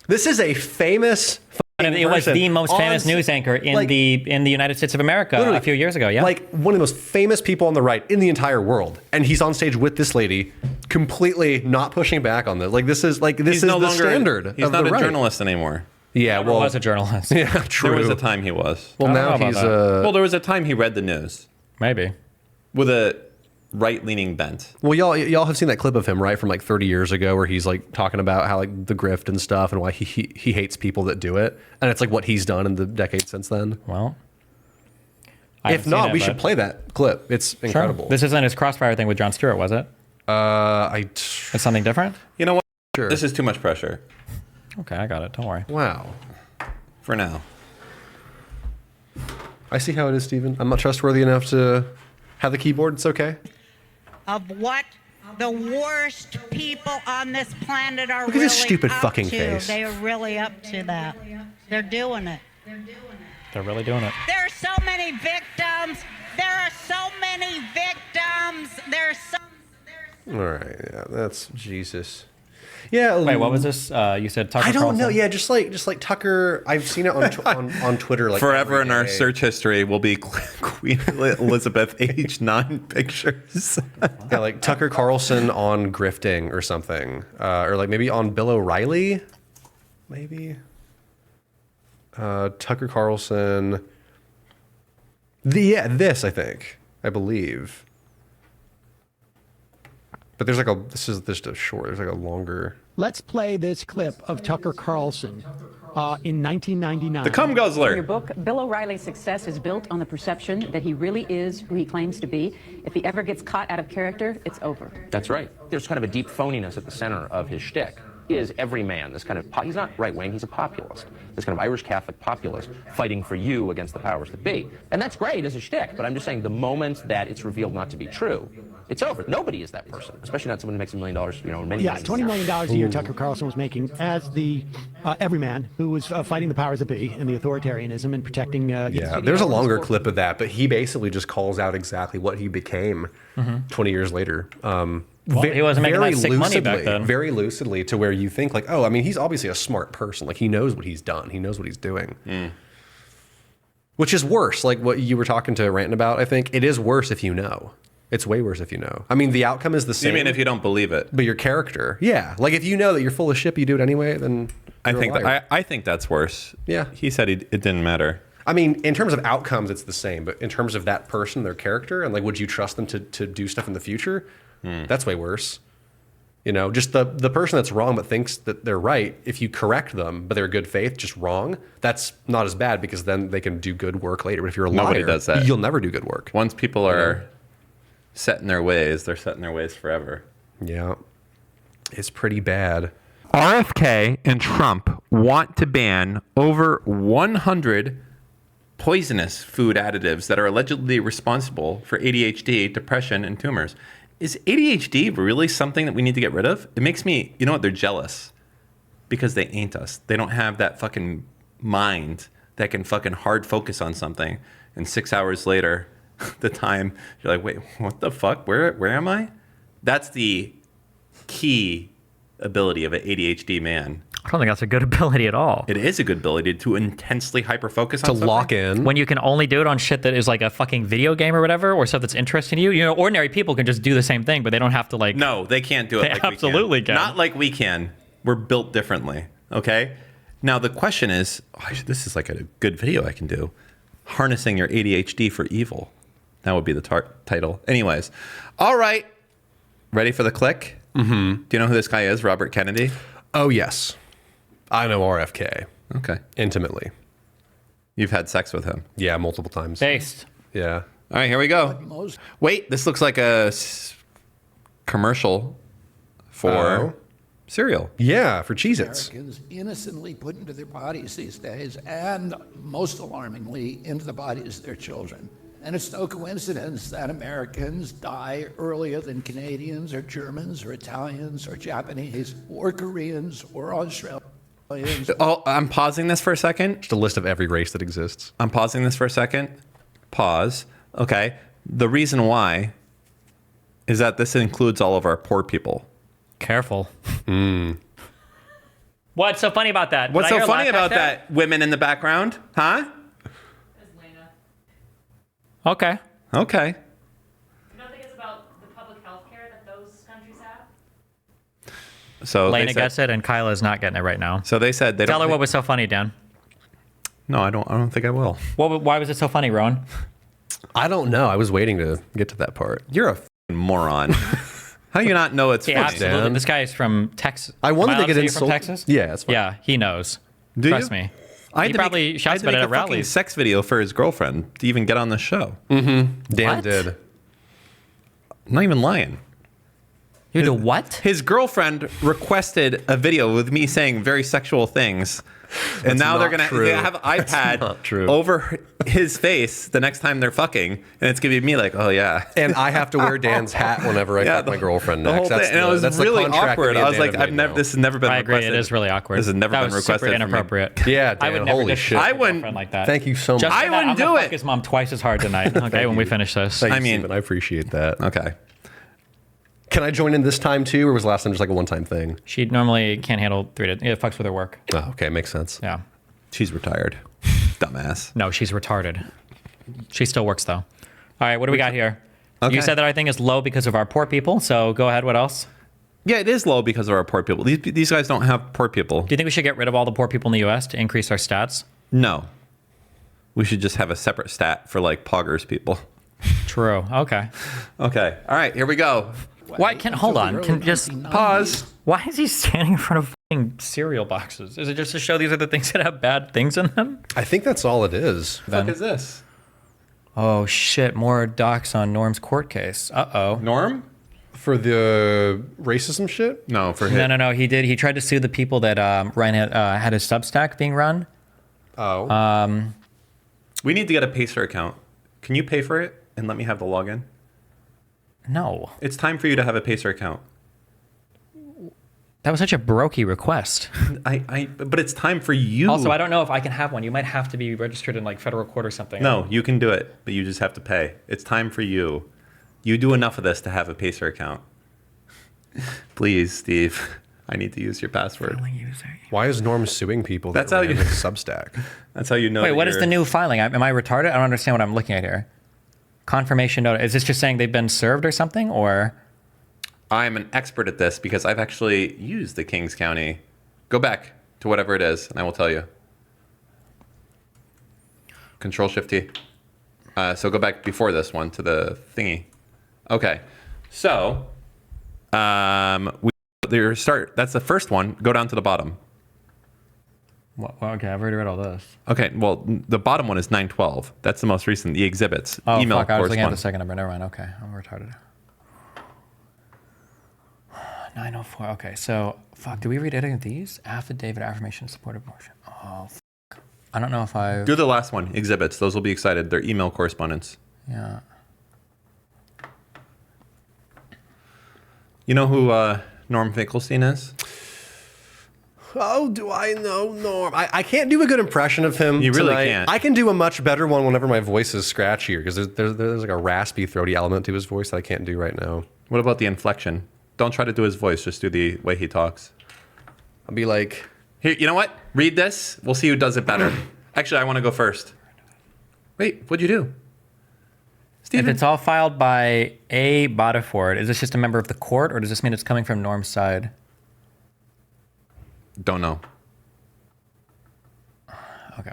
Speaker 5: This is a famous fucking
Speaker 2: It was
Speaker 5: person
Speaker 2: the most
Speaker 5: on
Speaker 2: famous news anchor in
Speaker 5: like,
Speaker 2: the United States of America
Speaker 5: literally,
Speaker 2: a few years ago. Yeah,
Speaker 5: like one of the most famous people on the right in the entire world, and he's on stage with this lady, completely not pushing back on this. Like this is the standard.
Speaker 4: He's
Speaker 5: of
Speaker 4: not
Speaker 5: the
Speaker 4: a
Speaker 5: right.
Speaker 4: journalist anymore.
Speaker 5: Yeah,
Speaker 2: Never
Speaker 5: well,
Speaker 2: was a journalist.
Speaker 5: yeah, true.
Speaker 4: There was a time he was.
Speaker 5: well,
Speaker 2: I don't
Speaker 5: now
Speaker 2: know
Speaker 5: he's
Speaker 2: about
Speaker 4: Well, there was a time he read the news
Speaker 2: Maybe.
Speaker 4: with a right-leaning bent.
Speaker 5: Well, y'all have seen that clip of him, right, from like 30 years ago, where he's like talking about how like the grift and stuff, and why he hates people that do it, and it's like what he's done in the decade since then.
Speaker 2: Well,
Speaker 5: If not, we should play that clip. It's incredible.
Speaker 2: This isn't his Crossfire thing with Jon Stewart, was it? It's something different.
Speaker 4: You know what?
Speaker 5: Sure.
Speaker 4: This is too much pressure
Speaker 2: Okay, I got it. Don't worry.
Speaker 5: Wow.
Speaker 4: for now.
Speaker 5: I see how it is, Steven. I'm not trustworthy enough to have the keyboard. It's okay.
Speaker 3: Of what the worst people on this planet are
Speaker 5: Look at
Speaker 3: really
Speaker 5: his stupid
Speaker 3: up
Speaker 5: fucking
Speaker 3: to.
Speaker 5: face.
Speaker 3: They are really up to that. They're doing it.
Speaker 2: They're really doing it.
Speaker 3: There are so many victims. There are so many victims. There's so.
Speaker 5: All right. Yeah, that's Jesus. Yeah.
Speaker 2: Wait, what was this? You said Tucker
Speaker 5: I don't
Speaker 2: Carlson?
Speaker 5: know. Yeah, just like Tucker. I've seen it on Twitter. Like
Speaker 4: Forever
Speaker 5: every
Speaker 4: in our
Speaker 5: day.
Speaker 4: search history will be Queen Elizabeth age 9 pictures.
Speaker 5: Yeah, like Tucker Carlson on grifting or something, or like maybe on Bill O'Reilly, maybe. Tucker Carlson. This I believe. But there's like this is just a short. There's like a longer.
Speaker 9: Let's play this clip of Tucker Carlson in 1999.
Speaker 4: The cum
Speaker 10: In your
Speaker 4: guzzler.
Speaker 10: book, Bill O'Reilly's success is built on the perception that he really is who he claims to be. If he ever gets caught out of character, it's over.
Speaker 11: That's right. There's kind of a deep phoniness at the center of his shtick. He is every man, this kind of, he's not right-wing, he's a populist. This kind of Irish Catholic populist fighting for you against the powers that be. And that's great as a shtick, but I'm just saying the moment that it's revealed not to be true, it's over. Nobody is that person, especially not someone who makes $1 million, many
Speaker 9: Yeah,
Speaker 11: millions.
Speaker 9: $20 million a year Tucker Carlson was making as the everyman who was fighting the powers that be and the authoritarianism and protecting.
Speaker 5: Yeah, there's a longer clip of that, but he basically just calls out exactly what he became 20 years later.
Speaker 2: He wasn't making
Speaker 5: very
Speaker 2: that sick money back
Speaker 5: lucidly,
Speaker 2: then.
Speaker 5: Very lucidly, to where you think like, oh, I mean, he's obviously a smart person. Like he knows what he's done. He knows what he's doing. Which is worse. Like what you were talking to Ranton about. I think it is worse if you know. It's way worse if you know. I mean, the outcome is the same.
Speaker 4: You mean if you don't believe it?
Speaker 5: But your character, yeah. Like if you know that you're full of shit, but you do it anyway, then
Speaker 4: I think I think that's worse.
Speaker 5: Yeah.
Speaker 4: He said it didn't matter.
Speaker 5: I mean, in terms of outcomes, it's the same. But in terms of that person, their character, and like, would you trust them to do stuff in the future? That's way worse. You know, just the person that's wrong but thinks that they're right, if you correct them, but they're good faith, just wrong, that's not as bad because then they can do good work later. But if you're a
Speaker 4: Nobody
Speaker 5: liar,
Speaker 4: does that.
Speaker 5: you'll never do good work.
Speaker 4: Once people are set in their ways, they're set in their ways forever.
Speaker 5: Yeah. It's pretty bad.
Speaker 4: RFK and Trump want to ban over 100 poisonous food additives that are allegedly responsible for ADHD, depression, and tumors. Is ADHD really something that we need to get rid of? It makes me, you know what, they're jealous because they ain't us. They don't have that fucking mind that can fucking hard focus on something. And 6 hours later, the time, you're like, wait, what the fuck? Where am I? That's the key ability of an ADHD man.
Speaker 2: I don't think that's a good ability at all.
Speaker 4: It is a good ability to intensely hyper-focus on
Speaker 5: To
Speaker 4: something.
Speaker 5: lock in.
Speaker 2: When you can only do it on shit that is like a fucking video game or whatever, or stuff that's interesting to you. You know, ordinary people can just do the same thing, but they don't have to like.
Speaker 4: No, they can't do it
Speaker 2: They
Speaker 4: like
Speaker 2: absolutely
Speaker 4: we can.
Speaker 2: can.
Speaker 4: Not like we can. We're built differently, okay? Now, the question is, this is like a good video I can do. Harnessing your ADHD for evil. That would be the title. Anyways. All right. Ready for the click? Mm-hmm. Do you know who this guy is, Robert Kennedy?
Speaker 5: Oh, yes. I know RFK.
Speaker 4: Okay.
Speaker 5: Intimately.
Speaker 4: You've had sex with him.
Speaker 5: Yeah, multiple times.
Speaker 2: Based.
Speaker 5: Yeah.
Speaker 4: All right, here we go. Wait, this looks like a commercial for cereal.
Speaker 5: Yeah, for Cheez-Its.
Speaker 12: Americans innocently put into their bodies these days, and most alarmingly, into the bodies of their children. And it's no coincidence that Americans die earlier than Canadians or Germans or Italians or Japanese or Koreans or Australians.
Speaker 4: Oh, I'm pausing this for a second.
Speaker 5: Just a list of every race that exists.
Speaker 4: I'm pausing this for a second. Pause. Okay. The reason why is that this includes all of our poor people.
Speaker 2: Careful. What's so funny about that?
Speaker 4: What's
Speaker 2: Did I
Speaker 4: so
Speaker 2: hear a
Speaker 4: funny
Speaker 2: laugh
Speaker 4: about
Speaker 2: back
Speaker 4: that? Women in the background? Huh?
Speaker 2: there? Okay.
Speaker 4: Okay.
Speaker 2: You don't think it's about the public health care that those countries have?
Speaker 4: So
Speaker 2: Lena gets it, and Kyla is not getting it right now.
Speaker 4: So they said they
Speaker 2: Tell
Speaker 4: don't
Speaker 2: her what was so funny, Dan.
Speaker 4: No, I don't think I will.
Speaker 2: Why was it so funny, Roenn?
Speaker 5: I don't know. I was waiting to get to that part.
Speaker 4: You're a f***ing moron. How do you not know it's
Speaker 2: Yeah,
Speaker 4: funny?
Speaker 2: absolutely. This guy is from Texas.
Speaker 5: I wanted
Speaker 2: Am
Speaker 5: to get
Speaker 2: allowed say you're
Speaker 5: insult-
Speaker 2: from Texas?
Speaker 5: Yeah, that's fine.
Speaker 2: Yeah, he knows.
Speaker 4: Do
Speaker 2: Trust
Speaker 4: you?
Speaker 2: me.
Speaker 4: I had
Speaker 2: He
Speaker 4: to
Speaker 2: probably
Speaker 4: make,
Speaker 2: shouts
Speaker 4: I had to
Speaker 2: about
Speaker 4: make
Speaker 2: it
Speaker 4: a
Speaker 2: at
Speaker 4: fucking
Speaker 2: rallies.
Speaker 4: sex video for his girlfriend to even get on the show.
Speaker 5: Dan
Speaker 2: What?
Speaker 5: did.
Speaker 4: I'm not even lying.
Speaker 2: You do what?
Speaker 4: His girlfriend requested a video with me saying very sexual things. And now they're
Speaker 5: not
Speaker 4: going to
Speaker 5: true.
Speaker 4: have an iPad
Speaker 5: not true.
Speaker 4: over his face the next time they're fucking. And it's going to be me like, oh, yeah.
Speaker 5: And I have to wear Dan's hat whenever I fuck my girlfriend
Speaker 4: The
Speaker 5: next.
Speaker 4: whole thing.
Speaker 5: That's
Speaker 4: And it was
Speaker 5: that's the
Speaker 4: really
Speaker 5: contract that
Speaker 4: awkward.
Speaker 5: me
Speaker 4: I
Speaker 5: and
Speaker 4: was
Speaker 5: Dan
Speaker 4: like,
Speaker 5: have made now.
Speaker 4: this has never been
Speaker 2: I agree.
Speaker 4: requested.
Speaker 2: It is really awkward.
Speaker 4: This has never
Speaker 2: that
Speaker 4: been
Speaker 2: was
Speaker 4: requested
Speaker 2: super
Speaker 4: for me.
Speaker 2: inappropriate.
Speaker 5: Yeah,
Speaker 2: I
Speaker 5: Dan,
Speaker 2: would never
Speaker 5: holy shit.
Speaker 2: disrespect
Speaker 4: I
Speaker 2: your
Speaker 4: wouldn't-
Speaker 2: girlfriend like that.
Speaker 5: Thank you so much.
Speaker 2: Just
Speaker 4: I
Speaker 2: for that,
Speaker 4: wouldn't
Speaker 2: I'm gonna
Speaker 4: do
Speaker 2: fuck
Speaker 4: it.
Speaker 2: his mom twice as hard tonight. Okay, when we finish this.
Speaker 5: Thank
Speaker 4: I
Speaker 5: you,
Speaker 4: mean-
Speaker 5: Steven. I appreciate that.
Speaker 4: Okay.
Speaker 5: Can I join in this time too, or was last time just like a one-time thing?
Speaker 2: She normally can't handle 3 days. It fucks with her work.
Speaker 5: Oh, okay, makes sense.
Speaker 2: Yeah.
Speaker 4: She's retired. Dumbass.
Speaker 2: No, she's retarded. She still works though. All right, what do we got here?
Speaker 4: Okay.
Speaker 2: You said that our thing is low because of our poor people. So go ahead. What else?
Speaker 4: Yeah, it is low because of our poor people. These guys don't have poor people.
Speaker 2: Do you think we should get rid of all the poor people in the U.S. to increase our stats?
Speaker 4: No. We should just have a separate stat for like poggers people.
Speaker 2: True. Okay.
Speaker 4: Okay. All right, here we go.
Speaker 2: Why can't hold on? Can just
Speaker 4: Pause.
Speaker 2: Why is he standing in front of fucking cereal boxes? Is it just to show these are the things that have bad things in them?
Speaker 5: I think that's all it is.
Speaker 4: What the fuck is this?
Speaker 2: Oh shit! More docs on Norm's court case. Uh-oh.
Speaker 4: Norm?
Speaker 5: For the racism shit?
Speaker 4: No, for him.
Speaker 2: No. He did. He tried to sue the people that Ryan had his Substack being run.
Speaker 5: Oh.
Speaker 4: We need to get a Pacer account. Can you pay for it and let me have the login?
Speaker 2: No.
Speaker 4: It's time for you to have a Pacer account.
Speaker 2: That was such a brokey request.
Speaker 4: But it's time for you.
Speaker 2: Also, I don't know if I can have one. You might have to be registered in like federal court or something.
Speaker 4: No, you can do it, but you just have to pay. It's time for you. You do enough of this to have a Pacer account. Please, Steve. I need to use your password.
Speaker 5: Why is Norm suing people?
Speaker 4: That's
Speaker 5: that
Speaker 4: how
Speaker 5: ran
Speaker 4: you-
Speaker 5: his Substack.
Speaker 4: That's how you know.
Speaker 2: Wait,
Speaker 4: that
Speaker 2: what is
Speaker 4: you're-
Speaker 2: the new filing? Am I retarded? I don't understand what I'm looking at here. Confirmation notice. Is this just saying they've been served or something, or?
Speaker 4: I'm an expert at this because I've actually used the Kings County. Go back to whatever it is, and I will tell you. Control-Shift-T. So go back before this one to the thingy. Okay. So, that's the first one. Go down to the bottom.
Speaker 2: Well, okay, I've already read all this.
Speaker 4: Okay, well, the bottom one is 912. That's the most recent, the exhibits.
Speaker 2: Oh,
Speaker 4: email
Speaker 2: fuck, I was looking at the
Speaker 4: correspondence.
Speaker 2: second number. Never mind. Okay, I'm retarded. 904. Okay, so, fuck, do we read any of these? Affidavit, affirmation, support, abortion. Oh, fuck. I don't know if I...
Speaker 4: Do the last one, exhibits. Those will be excited. They're email correspondence.
Speaker 2: Yeah.
Speaker 4: You know who Norm Finkelstein is?
Speaker 5: Oh, do I know Norm? I can't do a good impression of him.
Speaker 4: You really
Speaker 5: tonight.
Speaker 4: can't.
Speaker 5: I can do a much better one whenever my voice is scratchier because there's like a raspy, throaty element to his voice that I can't do right now.
Speaker 4: What about the inflection? Don't try to do his voice. Just do the way he talks.
Speaker 5: I'll be like...
Speaker 4: Here, you know what? Read this. We'll see who does it better. Actually, I want to go first. Wait, what'd you do?
Speaker 2: If it's all filed by A. Bodiford, is this just a member of the court, or does this mean it's coming from Norm's side?
Speaker 4: Don't know.
Speaker 2: Okay.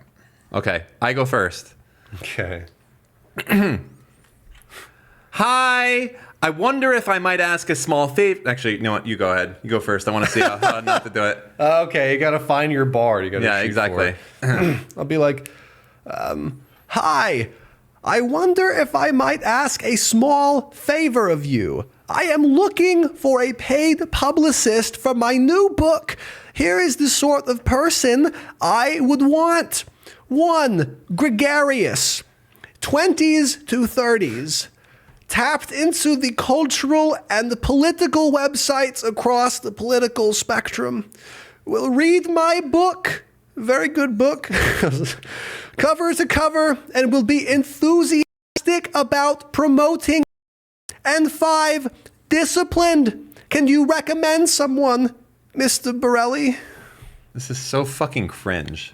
Speaker 4: Okay, I go first.
Speaker 5: Okay.
Speaker 4: Hi. I wonder if I might ask a small favor. Actually, you know what? You go ahead. You go first. I want to see how not to do it.
Speaker 5: Okay, you got to find your bar. You got to
Speaker 4: Yeah, exactly.
Speaker 5: I'll be like, hi. I wonder if I might ask a small favor of you. I am looking for a paid publicist for my new book. Here is the sort of person I would want. 1, gregarious. 20s to 30s, tapped into the cultural and the political websites across the political spectrum, will read my book, very good book, cover to cover, and will be enthusiastic about promoting. And 5, disciplined. Can you recommend someone, Mr. Borelli?
Speaker 4: This is so fucking cringe.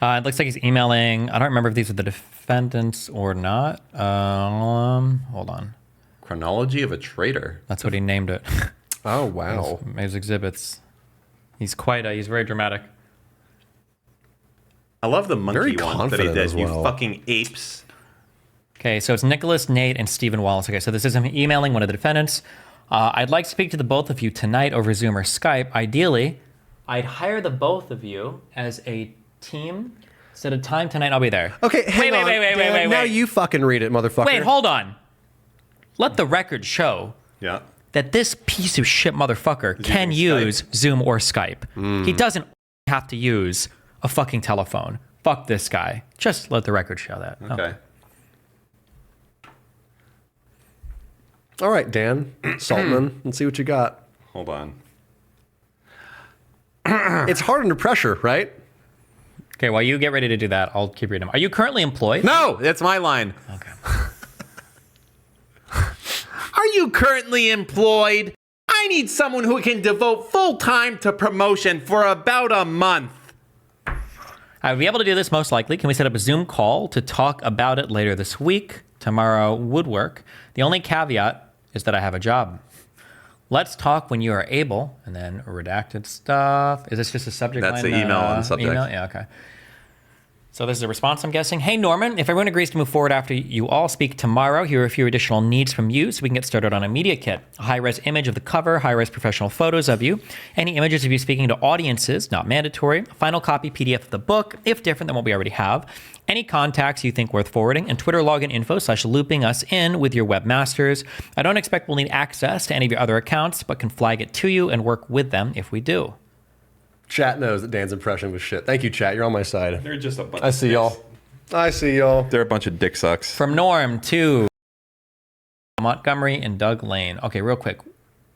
Speaker 2: It looks like he's emailing. I don't remember if these are the defendants or not. Hold on.
Speaker 4: Chronology of a traitor.
Speaker 2: That's what he named it.
Speaker 5: Oh, wow.
Speaker 2: His exhibits. He's very dramatic.
Speaker 4: I love the monkey
Speaker 5: Very
Speaker 4: one that he
Speaker 5: confident
Speaker 4: did.
Speaker 5: as well.
Speaker 4: You fucking apes.
Speaker 2: Okay, so it's Nicholas, Nate, and Stephen Wallace. Okay, so this is him emailing one of the defendants. I'd like to speak to the both of you tonight over Zoom or Skype. Ideally, I'd hire the both of you as a team. Set a time tonight. I'll be there.
Speaker 5: Okay, hang on.
Speaker 2: Wait.
Speaker 5: Now you fucking read it, motherfucker.
Speaker 2: Wait, hold on. Let the record show
Speaker 4: Yeah.
Speaker 2: that this piece of shit motherfucker can use Zoom or Skype. He doesn't have to use a fucking telephone. Fuck this guy. Just let the record show that.
Speaker 4: Okay.
Speaker 5: All right, Dan Saltman, let's see what you got.
Speaker 4: Hold on.
Speaker 5: It's hard under pressure, right?
Speaker 2: Okay, while you get ready to do that, I'll keep reading them. Are you currently employed?
Speaker 4: No, that's my line.
Speaker 2: Okay.
Speaker 4: Are you currently employed? I need someone who can devote full time to promotion for about a month.
Speaker 2: I'll be able to do this most likely. Can we set up a Zoom call to talk about it later this week? Tomorrow would work. The only caveat is that I have a job. Let's talk when you are able, and then redacted stuff. Is this just a subject line?
Speaker 4: That's the email on the subject.
Speaker 2: Email? Yeah, okay. So this is a response, I'm guessing. Hey, Norman, if everyone agrees to move forward after you all speak tomorrow, here are a few additional needs from you so we can get started on a media kit. A high-res image of the cover, high-res professional photos of you, any images of you speaking to audiences, not mandatory, a final copy PDF of the book, if different than what we already have, any contacts you think worth forwarding, and Twitter login info / looping us in with your webmasters. I don't expect we'll need access to any of your other accounts, but can flag it to you and work with them if we do.
Speaker 5: Chat knows that Dan's impression was shit. Thank you, chat. You're on my side.
Speaker 4: They're just a bunch
Speaker 5: I see y'all. I see y'all.
Speaker 4: They're a bunch of dick sucks.
Speaker 2: From Norm to Montgomery and Doug Lane. Okay, real quick.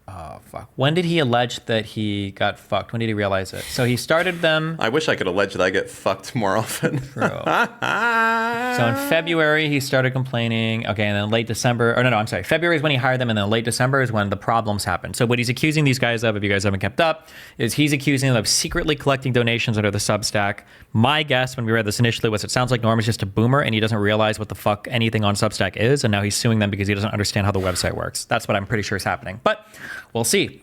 Speaker 2: Oh, fuck. When did he allege that he got fucked? When did he realize it? So he started them.
Speaker 4: I wish I could allege that I get fucked more often.
Speaker 2: True. So in February, he started complaining. Okay, and then late December, or no, I'm sorry. February is when he hired them, and then late December is when the problems happened. So what he's accusing these guys of, if you guys haven't kept up, is he's accusing them of secretly collecting donations under the Substack. My guess when we read this initially was it sounds like Norm is just a boomer and he doesn't realize what the fuck anything on Substack is, and now he's suing them because he doesn't understand how the website works. That's what I'm pretty sure is happening. But we'll see.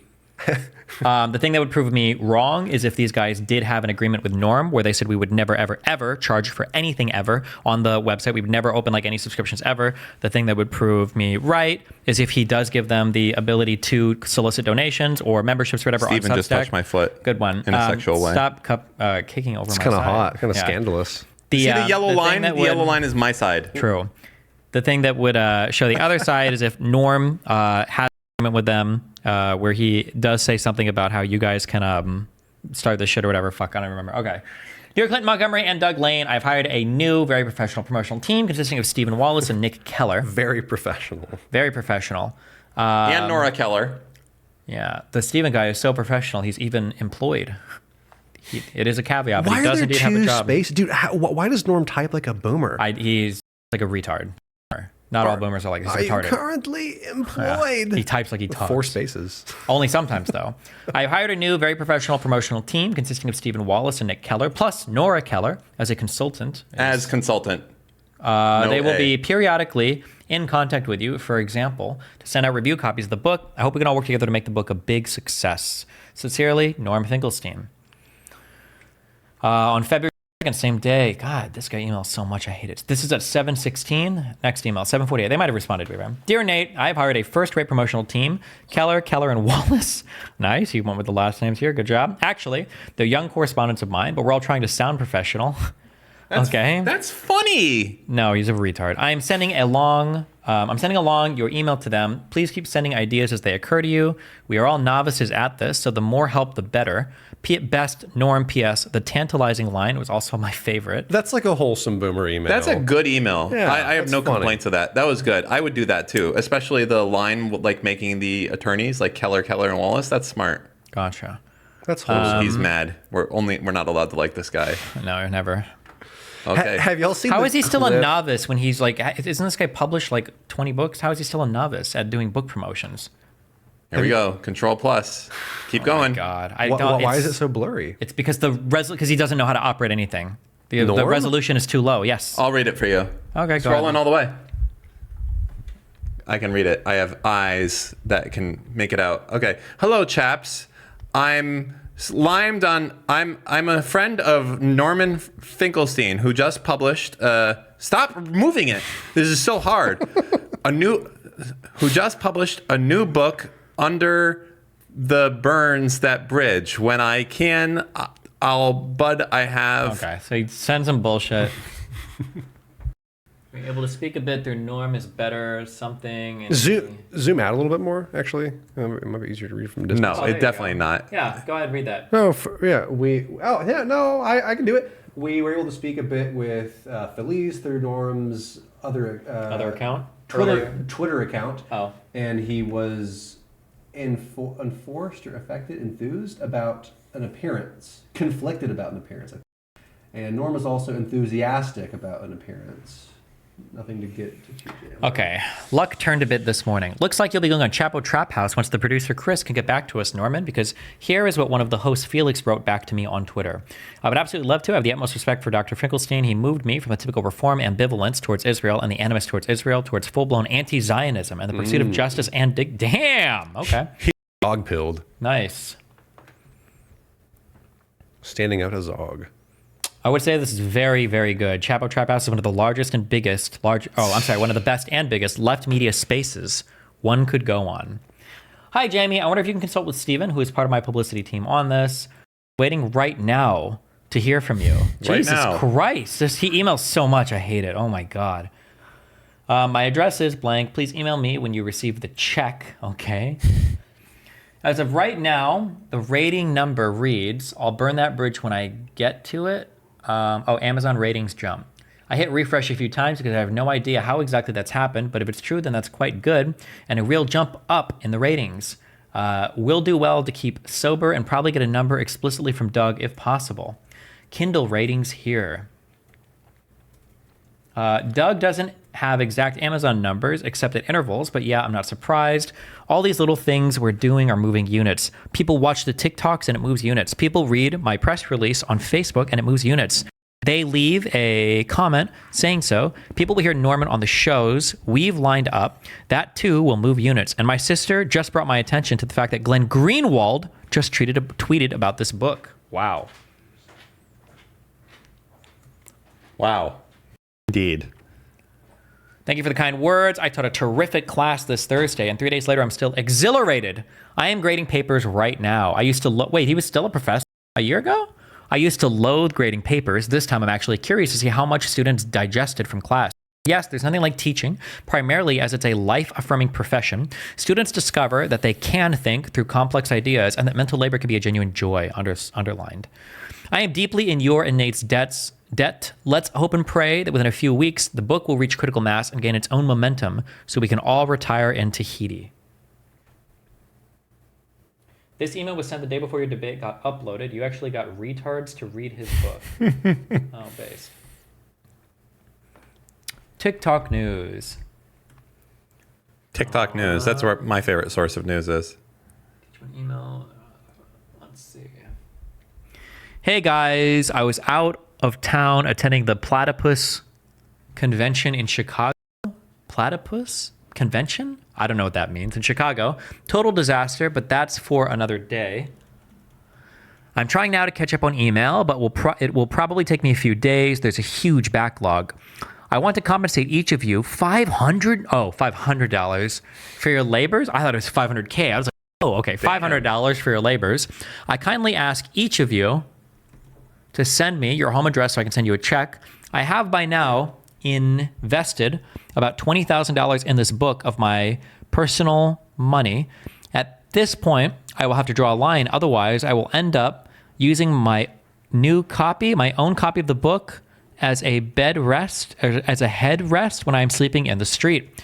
Speaker 2: The thing that would prove me wrong is if these guys did have an agreement with Norm where they said we would never, ever, ever charge for anything ever on the website. We would never open like any subscriptions ever. The thing that would prove me right is if he does give them the ability to solicit donations or memberships or whatever
Speaker 4: Steven
Speaker 2: on Substack.
Speaker 4: just touched my foot.
Speaker 2: Good one.
Speaker 4: In a sexual way.
Speaker 2: Stop kicking over
Speaker 5: It's
Speaker 2: my
Speaker 5: kind
Speaker 2: side.
Speaker 5: of hot, kind of scandalous.
Speaker 4: See the yellow line?
Speaker 2: The
Speaker 4: The yellow line is my side.
Speaker 2: True. The thing that would show the other side is if Norm has an agreement with them where he does say something about how you guys can start this shit or whatever. Fuck, I don't remember. Okay. Dear Clinton Montgomery and Doug Lane, I've hired a new, very professional promotional team consisting of Stephen Wallace and Nick Keller.
Speaker 5: Very professional.
Speaker 2: Very professional.
Speaker 4: And Nora Keller.
Speaker 2: Yeah. The Stephen guy is so professional, he's even employed. It is a caveat, but
Speaker 5: Why
Speaker 2: he does
Speaker 5: are there
Speaker 2: indeed have a
Speaker 5: two
Speaker 2: job.
Speaker 5: spaces? Dude, why does Norm type like a boomer?
Speaker 2: He's like a retard. Not all boomers are like this.
Speaker 5: Are you
Speaker 2: retarded.
Speaker 5: currently employed?
Speaker 2: He types like he talks.
Speaker 5: 4 spaces.
Speaker 2: Only sometimes, though. I hired a new, very professional promotional team consisting of Stephen Wallace and Nick Keller, plus Nora Keller as a consultant.
Speaker 4: As consultant.
Speaker 2: They will be periodically in contact with you, for example, to send out review copies of the book. I hope we can all work together to make the book a big success. Sincerely, Norm Finkelstein. On February 2nd, same day. God, this guy emails so much. I hate it. This is at 7:16. Next email, 7:48. They might have responded to me. Dear Nate, I've hired a first-rate promotional team. Keller, and Wallace. Nice. You went with the last names here. Good job. Actually, they're young correspondents of mine, but we're all trying to sound professional. Okay.
Speaker 4: That's funny.
Speaker 2: No, he's a retard. I am sending along I'm sending along your email to them. Please keep sending ideas as they occur to you. We are all novices at this, so the more help, the better. Best Norm PS. The tantalizing line was also my favorite.
Speaker 5: That's like a wholesome boomer email.
Speaker 4: That's a good email.
Speaker 5: Yeah,
Speaker 4: I have
Speaker 5: that's
Speaker 4: no
Speaker 5: funny.
Speaker 4: complaints with that. That was good. I would do that too, especially the line like making the attorneys like Keller, and Wallace. That's smart.
Speaker 2: Gotcha.
Speaker 5: That's wholesome.
Speaker 4: He's mad. We're not allowed to like this guy.
Speaker 2: No, never.
Speaker 4: Okay.
Speaker 5: Have y'all seen?
Speaker 2: How
Speaker 5: the
Speaker 2: is he still a
Speaker 5: clip?
Speaker 2: novice when he's like, isn't this guy published like 20 books? How is he still a novice at doing book promotions?
Speaker 4: Here we go. Control plus. Keep going.
Speaker 2: God,
Speaker 5: Why is it so blurry?
Speaker 2: It's because because he doesn't know how to operate anything. The
Speaker 5: Norm?
Speaker 2: resolution is too low. Yes.
Speaker 4: I'll read it for you.
Speaker 2: Okay, go
Speaker 4: Scrolling
Speaker 2: ahead.
Speaker 4: all the way. I can read it. I have eyes that can make it out. Okay. Hello, chaps. I'm a friend of Norman Finkelstein, who just published. Stop moving it. This is so hard. Who just published a new book, Under the Burns That Bridge. When I can, I have.
Speaker 2: Okay, so he sends him bullshit. Being able to speak a bit through Norm is better. Something. And
Speaker 5: Zoom out a little bit more. Actually, it might be easier to read from distance.
Speaker 4: No, it's definitely not.
Speaker 2: Yeah, go ahead, read that.
Speaker 5: No, I can do it. We were able to speak a bit with Felice through Norm's other
Speaker 2: account.
Speaker 5: Twitter account.
Speaker 2: Oh.
Speaker 5: And he was enforced or affected, enthused about an appearance, conflicted about an appearance. And Norm was also enthusiastic about an appearance. Nothing to get to too jammed.
Speaker 2: Okay, luck turned a bit this morning. Looks like you'll be going on Chapo Trap House once the producer Chris can get back to us, Norman, because here is what one of the hosts, Felix, wrote back to me on Twitter. I would absolutely love to. I have the utmost respect for Dr. Finkelstein. He moved me from a typical reform ambivalence towards Israel and the animus towards Israel towards full-blown anti-Zionism and the pursuit of justice and damn. Okay.
Speaker 5: Dog-pilled.
Speaker 2: Nice.
Speaker 5: Standing out as Zog.
Speaker 2: I would say this is very, very good. Chapo Trap House is one of the largest and biggest, one of the best and biggest left media spaces one could go on. Hi, Jamie. I wonder if you can consult with Steven, who is part of my publicity team on this. Waiting right now to hear from you.
Speaker 4: Right
Speaker 2: Jesus
Speaker 4: now.
Speaker 2: Christ. He emails so much. I hate it. Oh, my God. My address is blank. Please email me when you receive the check. Okay. As of right now, the rating number reads, I'll burn that bridge when I get to it. Amazon ratings jump. I hit refresh a few times because I have no idea how exactly that's happened, but if it's true, then that's quite good. And a real jump up in the ratings. Will do well to keep sober and probably get a number explicitly from Doug if possible. Kindle ratings here. Doug doesn't have exact Amazon numbers except at intervals, but yeah, I'm not surprised. All these little things we're doing are moving units. People watch the TikToks and it moves units. People read my press release on Facebook and it moves units. They leave a comment saying so. People will hear Norman on the shows we've lined up. That too will move units. And my sister just brought my attention to the fact that Glenn Greenwald just tweeted about this book. Wow.
Speaker 4: Wow. Indeed.
Speaker 2: Thank you for the kind words. I taught a terrific class this Thursday, and 3 days later, I'm still exhilarated. I am grading papers right now. I used to wait, he was still a professor a year ago? I used to loathe grading papers. This time, I'm actually curious to see how much students digested from class. Yes, there's nothing like teaching, primarily as it's a life-affirming profession. Students discover that they can think through complex ideas and that mental labor can be a genuine joy, underlined. I am deeply in your and Nate's debt. Let's hope and pray that within a few weeks, the book will reach critical mass and gain its own momentum so we can all retire in Tahiti. This email was sent the day before your debate got uploaded. You actually got retards to read his book. Oh, based. TikTok news.
Speaker 4: TikTok news. That's where my favorite source of news is.
Speaker 2: Email. Let's see. Hey guys, I was out of town attending the Platypus Convention in Chicago. Platypus Convention? I don't know what that means. In Chicago. Total disaster, but that's for another day. I'm trying now to catch up on email, but it will probably take me a few days. There's a huge backlog. I want to compensate each of you $500 for your labors. I thought it was $500K. I was like, oh, okay, $500 for your labors. I kindly ask each of you to send me your home address so I can send you a check. I have by now invested about $20,000 in this book of my personal money. At this point, I will have to draw a line. Otherwise, I will end up using my own copy of the book as a bed rest, or as a head rest when I'm sleeping in the street.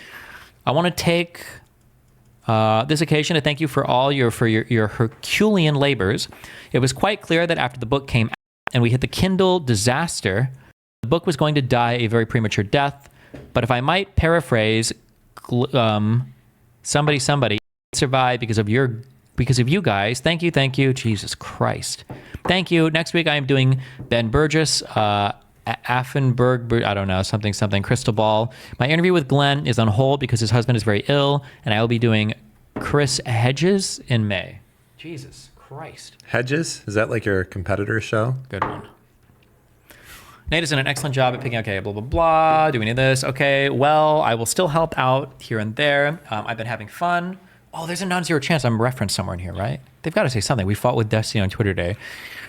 Speaker 2: I want to take this occasion to thank you for all your Herculean labors. It was quite clear that after the book came out and we hit the Kindle disaster, the book was going to die a very premature death. But if I might paraphrase, somebody survived because of you guys. Thank you. Jesus Christ. Thank you. Next week I am doing Ben Burgess, Affenberg, I don't know, something, Crystal Ball. My interview with Glenn is on hold because his husband is very ill, and I will be doing Chris Hedges in May. Jesus Christ.
Speaker 4: Hedges? Is that like your competitor's show?
Speaker 2: Good one. Nate has done an excellent job at picking, okay, blah, blah, blah. Do we need this? Okay, well, I will still help out here and there. I've been having fun. Oh, there's a non-zero chance I'm referenced somewhere in here, right? They've got to say something. We fought with Destiny on Twitter Day.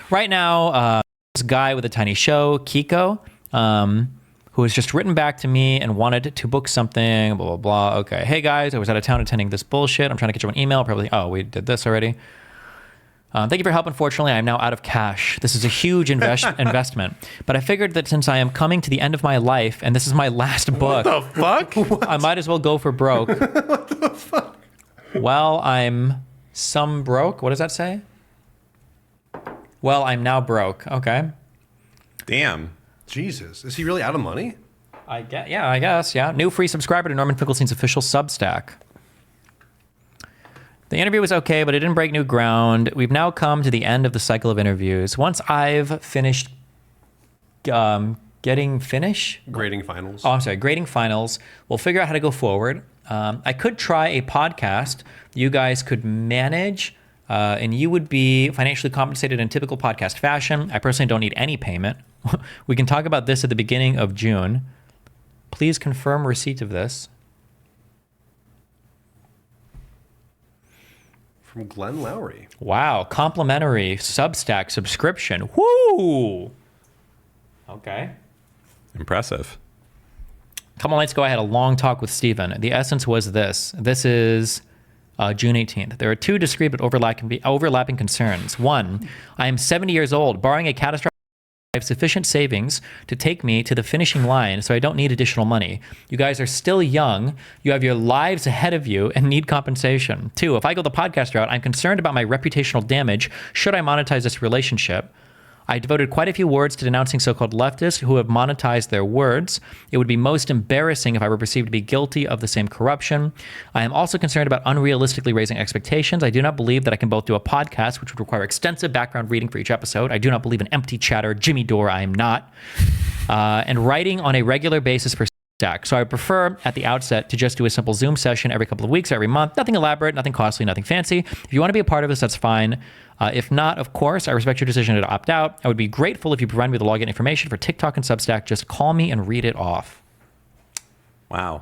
Speaker 2: Right now, this guy with a tiny show, Kiko, who has just written back to me and wanted to book something, blah, blah, blah. Okay, hey guys, I was out of town attending this bullshit. I'm trying to get you an email. Probably, oh, we did this already. Thank you for your help. Unfortunately, I am now out of cash. This is a huge investment. But I figured that since I am coming to the end of my life and this is my last book,
Speaker 4: what the fuck?
Speaker 2: I might as well go for broke.
Speaker 5: What the fuck?
Speaker 2: Well, I'm some broke. What does that say? Well, I'm now broke. Okay.
Speaker 4: Damn.
Speaker 5: Jesus. Is he really out of money?
Speaker 2: I guess. New free subscriber to Norman Finkelstein's official Substack. The interview was okay, but it didn't break new ground. We've now come to the end of the cycle of interviews. Once I've finished grading finals. Oh, I'm sorry, grading finals. We'll figure out how to go forward. I could try a podcast you guys could manage, and you would be financially compensated in typical podcast fashion. I personally don't need any payment. We can talk about this at the beginning of June. Please confirm receipt of this.
Speaker 5: From Glenn Lowry.
Speaker 2: Wow, complimentary Substack subscription. Woo! Okay.
Speaker 4: Impressive.
Speaker 2: Come on, let's go. I had a long talk with Steven. The essence was this. This is June 18th. There are two discrete but overlapping concerns. One, I am 70 years old. Barring a catastrophic, I have sufficient savings to take me to the finishing line, so I don't need additional money. You guys are still young. You have your lives ahead of you and need compensation. Two, if I go the podcast route, I'm concerned about my reputational damage should I monetize this relationship. I devoted quite a few words to denouncing so-called leftists who have monetized their words. It would be most embarrassing if I were perceived to be guilty of the same corruption. I am also concerned about unrealistically raising expectations. I do not believe that I can both do a podcast, which would require extensive background reading for each episode. I do not believe in empty chatter. Jimmy Dore, I am not. And writing on a regular basis per stack. So I prefer at the outset to just do a simple Zoom session every couple of weeks, every month. Nothing elaborate, nothing costly, nothing fancy. If you want to be a part of this, that's fine. If not, of course, I respect your decision to opt out. I would be grateful if you provide me with the login information for TikTok and Substack. Just call me and read it off.
Speaker 4: Wow.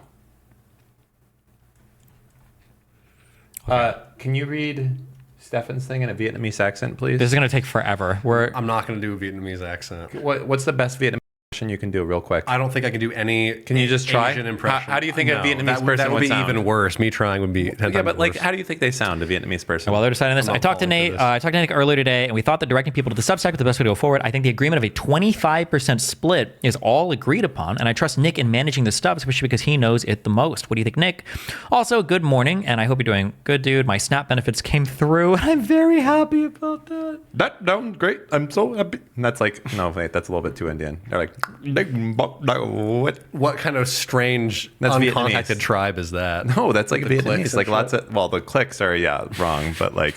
Speaker 4: Can you read Stefan's thing in a Vietnamese accent, please?
Speaker 2: This is going to take forever.
Speaker 5: I'm not going to do a Vietnamese accent.
Speaker 4: What's the best Vietnamese impression you can do real quick?
Speaker 5: I don't think I can do any.
Speaker 4: Can you just try?
Speaker 5: Asian impression.
Speaker 4: How do you think a Vietnamese person
Speaker 5: that would be
Speaker 4: sound?
Speaker 5: even worse. Me trying would be.
Speaker 4: Yeah, but like, how do you think they sound, a Vietnamese person?
Speaker 2: Well, they're deciding this. I talked to Nate. I talked to Nick earlier today, and we thought that directing people to the Substack was the best way to go forward. I think the agreement of a 25% split is all agreed upon, and I trust Nick in managing this stuff, especially because he knows it the most. What do you think, Nick? Also, good morning, and I hope you're doing good, dude. My SNAP benefits came through, and I'm very happy about that.
Speaker 4: That sounds great. I'm so happy. And that's like, no, wait, that's a little bit too Indian. They're like,
Speaker 5: what kind of strange uncontacted tribe is that?
Speaker 4: No, that's like
Speaker 5: The
Speaker 4: Vietnamese.
Speaker 5: clicks
Speaker 4: Like
Speaker 5: and
Speaker 4: lots
Speaker 5: shit.
Speaker 4: of, well, the clicks are, wrong, but like.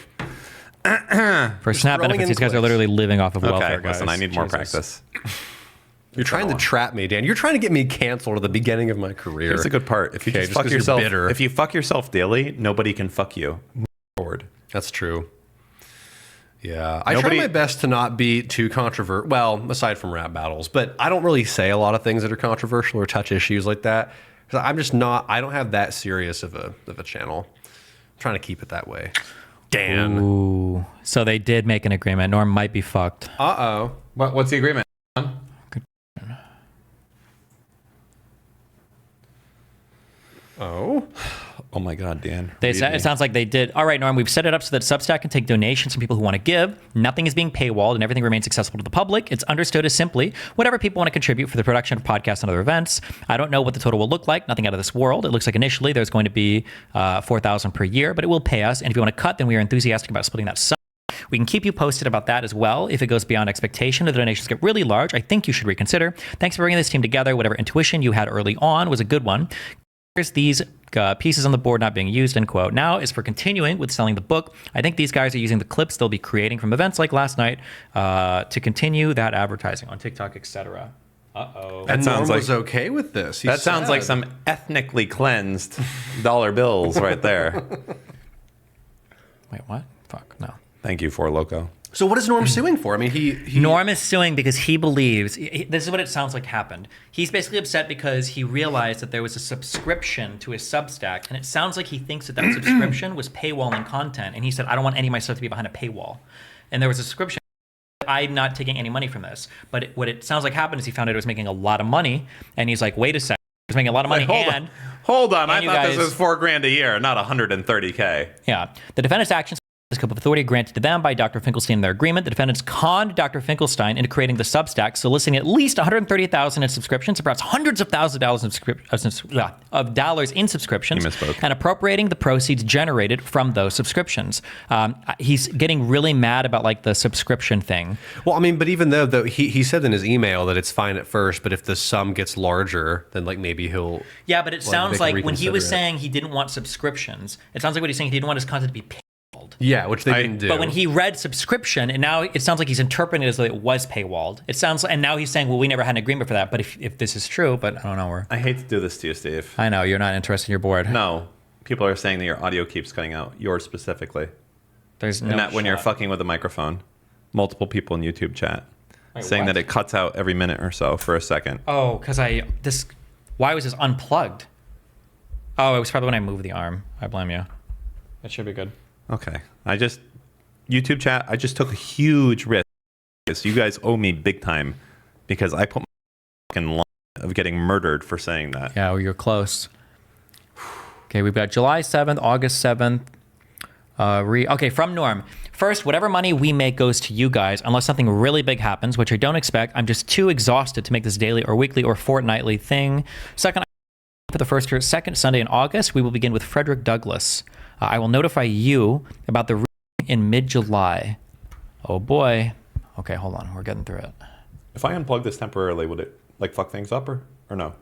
Speaker 2: For SNAP benefits, these guys are literally living off of welfare, guys.
Speaker 4: Listen, I need more
Speaker 2: Jesus.
Speaker 4: practice.
Speaker 5: You're trying to trap me, Dan. You're trying to get me canceled at the beginning of my career.
Speaker 4: Here's the good part. If you just fuck
Speaker 5: 'cause you're
Speaker 4: yourself,
Speaker 5: bitter.
Speaker 4: if you fuck yourself daily, nobody can fuck you. Move forward.
Speaker 5: That's true. Yeah, I try my best to not be too controversial. Well, aside from rap battles, but I don't really say a lot of things that are controversial or touch issues like that. 'Cause I'm just not. I don't have that serious of a channel. I'm trying to keep it that way. Dan.
Speaker 2: Ooh. So they did make an agreement. Norm might be fucked.
Speaker 5: Uh-oh.
Speaker 4: What's the agreement?
Speaker 5: Oh.
Speaker 4: Oh my God, Dan.
Speaker 2: It sounds like they did. All right, Norm, we've set it up so that Substack can take donations from people who want to give. Nothing is being paywalled and everything remains accessible to the public. It's understood as simply whatever people want to contribute for the production of podcasts and other events. I don't know what the total will look like. Nothing out of this world. It looks like initially there's going to be $4,000 per year, but it will pay us. And if you want to cut, then we are enthusiastic about splitting that sum. We can keep you posted about that as well. If it goes beyond expectation, if the donations get really large, I think you should reconsider. Thanks for bringing this team together. Whatever intuition you had early on was a good one. Here's these pieces on the board not being used, end quote. Now is for continuing with selling the book. I think these guys are using the clips they'll be creating from events like last night to continue that advertising on TikTok, etc. Uh-oh.
Speaker 5: That sounds like was okay with this.
Speaker 4: That sounds like some ethnically cleansed dollar bills right there.
Speaker 2: Wait, what? Fuck, no.
Speaker 4: Thank you, For Loco.
Speaker 5: So what is Norm suing for? I mean,
Speaker 2: Norm is suing because he believes, this is what it sounds like happened. He's basically upset because he realized that there was a subscription to his Substack, and it sounds like he thinks that subscription was paywalling content, and he said, I don't want any of my stuff to be behind a paywall. And there was a subscription. I'm not taking any money from this. But what it sounds like happened is he found out it was making a lot of money, and he's like, wait a second, it was making a lot of money,
Speaker 4: Hold on, I thought this was $4,000 a year, not $130K.
Speaker 2: Yeah. The defendant's actions scope of authority granted to them by Dr. Finkelstein in their agreement. The defendants conned Dr. Finkelstein into creating the Substack, soliciting at least $130,000 in subscriptions, perhaps hundreds of thousands of dollars in subscriptions, and appropriating the proceeds generated from those subscriptions. He's getting really mad about like the subscription thing.
Speaker 5: Well, I mean, but even though he said in his email that it's fine at first, but if the sum gets larger, then like maybe he'll.
Speaker 2: Yeah, but it sounds like when he was saying he didn't want subscriptions, it sounds like what he's saying he didn't want his content to be paid.
Speaker 5: Yeah, which they didn't do.
Speaker 2: But when he read subscription, and now it sounds like he's interpreting it as though it was paywalled. It sounds, and now he's saying, well, we never had an agreement for that. But if this is true, but I don't know.
Speaker 4: I hate to do this to you, Steve.
Speaker 2: I know, you're not interested in your board.
Speaker 4: No. People are saying that your audio keeps cutting out. Yours specifically.
Speaker 2: There's no
Speaker 4: and that when you're fucking with a microphone. Multiple people in YouTube chat saying that it cuts out every minute or so for a second.
Speaker 2: Oh, because why was this unplugged? Oh, it was probably when I moved the arm. I blame you. That should be good.
Speaker 4: Okay. YouTube chat, I just took a huge risk. So you guys owe me big time because I put my fucking line of getting murdered for saying that.
Speaker 2: Yeah, well, you're close. Okay, we've got July 7th, August 7th. Okay, from Norm. First, whatever money we make goes to you guys, unless something really big happens, which I don't expect. I'm just too exhausted to make this daily or weekly or fortnightly thing. Second, for the first or second Sunday in August, we will begin with Frederick Douglass. I will notify you about the in mid-July. Oh boy. Okay, hold on. We're getting through it.
Speaker 4: If I unplug this temporarily, would it like fuck things up or no?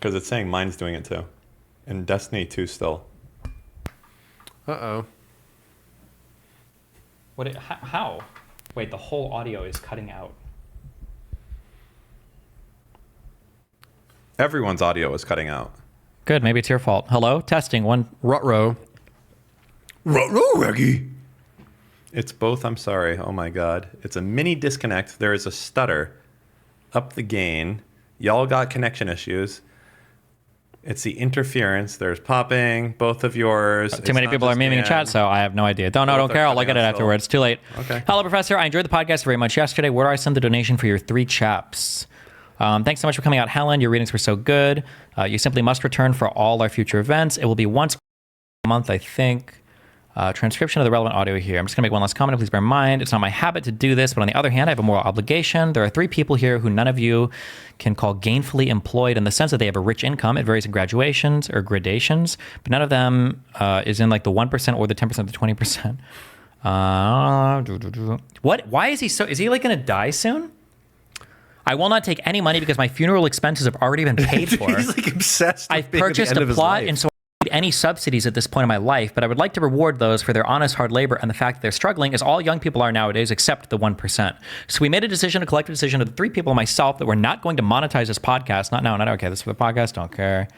Speaker 4: Because it's saying mine's doing it too. And Destiny 2 still.
Speaker 5: Uh-oh.
Speaker 2: How? Wait, the whole audio is cutting out.
Speaker 4: Everyone's audio is cutting out.
Speaker 2: Good, maybe it's your fault. Hello? Testing, one.
Speaker 5: Ruh-roh.
Speaker 4: Ruh-roh, Reggie. It's both, I'm sorry. Oh my God. It's a mini disconnect. There is a stutter. Up the gain. Y'all got connection issues. It's the interference. There's popping. Both of yours.
Speaker 2: Too many people are memeing in chat, so I have no idea. Don't care. I'll look at it afterwards. Too late.
Speaker 4: Okay.
Speaker 2: Hello, Professor. I enjoyed the podcast very much yesterday. Where do I send the donation for your 3 chaps? Thanks so much for coming out, Helen. Your readings were so good. You simply must return for all our future events. It will be once a month, I think. Transcription of the relevant audio here. I'm just going to make one last comment. Please bear in mind, it's not my habit to do this, but on the other hand, I have a moral obligation. There are 3 people here who none of you can call gainfully employed in the sense that they have a rich income. It varies in graduations or gradations, but none of them is in like the 1% or the 10% or the 20%. What? Why is he so? Is he like going to die soon? I will not take any money because my funeral expenses have already been paid for.
Speaker 5: He's like obsessed with
Speaker 2: I've purchased a plot, and so I don't need any subsidies at this point in my life, but I would like to reward those for their honest hard labor and the fact that they're struggling, as all young people are nowadays, except the 1%. So we made a collective decision of the 3 people and myself that we're not going to monetize this podcast. Not okay, this is for the podcast, don't care.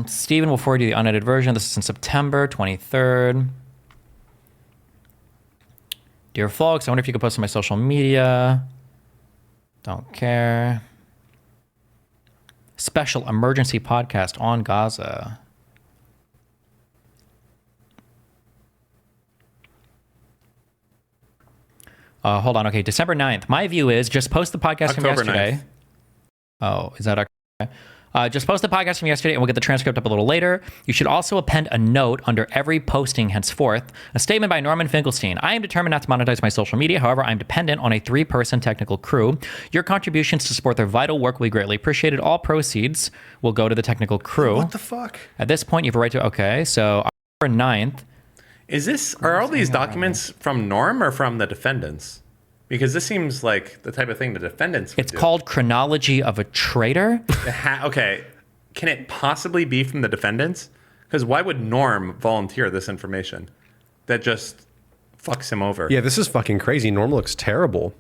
Speaker 2: Stephen will forward you the unedited version. This is in September 23rd. Dear folks, I wonder if you could post on my social media. Don't care. Special emergency podcast on Gaza. Hold on. Okay, December 9th. My view is just post the podcast from
Speaker 4: October
Speaker 2: yesterday.
Speaker 4: 9th.
Speaker 2: Oh, is that okay? Just post the podcast from yesterday and we'll get the transcript up a little later. You should also append a note under every posting henceforth. A statement by Roenn Finkelstein. I am determined not to monetize my social media. However, I'm dependent on a 3-person technical crew. Your contributions to support their vital work will be greatly appreciated. All proceeds will go to the technical crew.
Speaker 5: What the fuck?
Speaker 2: At this point, you have a right to... Okay, so October 9th.
Speaker 4: Are all these documents from Norm or from the defendants? Because this seems like the type of thing the defendants would
Speaker 2: It's
Speaker 4: do.
Speaker 2: called Chronology of a Traitor.
Speaker 4: Okay. Can it possibly be from the defendants? Because why would Norm volunteer this information? That just fucks him over.
Speaker 5: Yeah, this is fucking crazy. Norm looks terrible.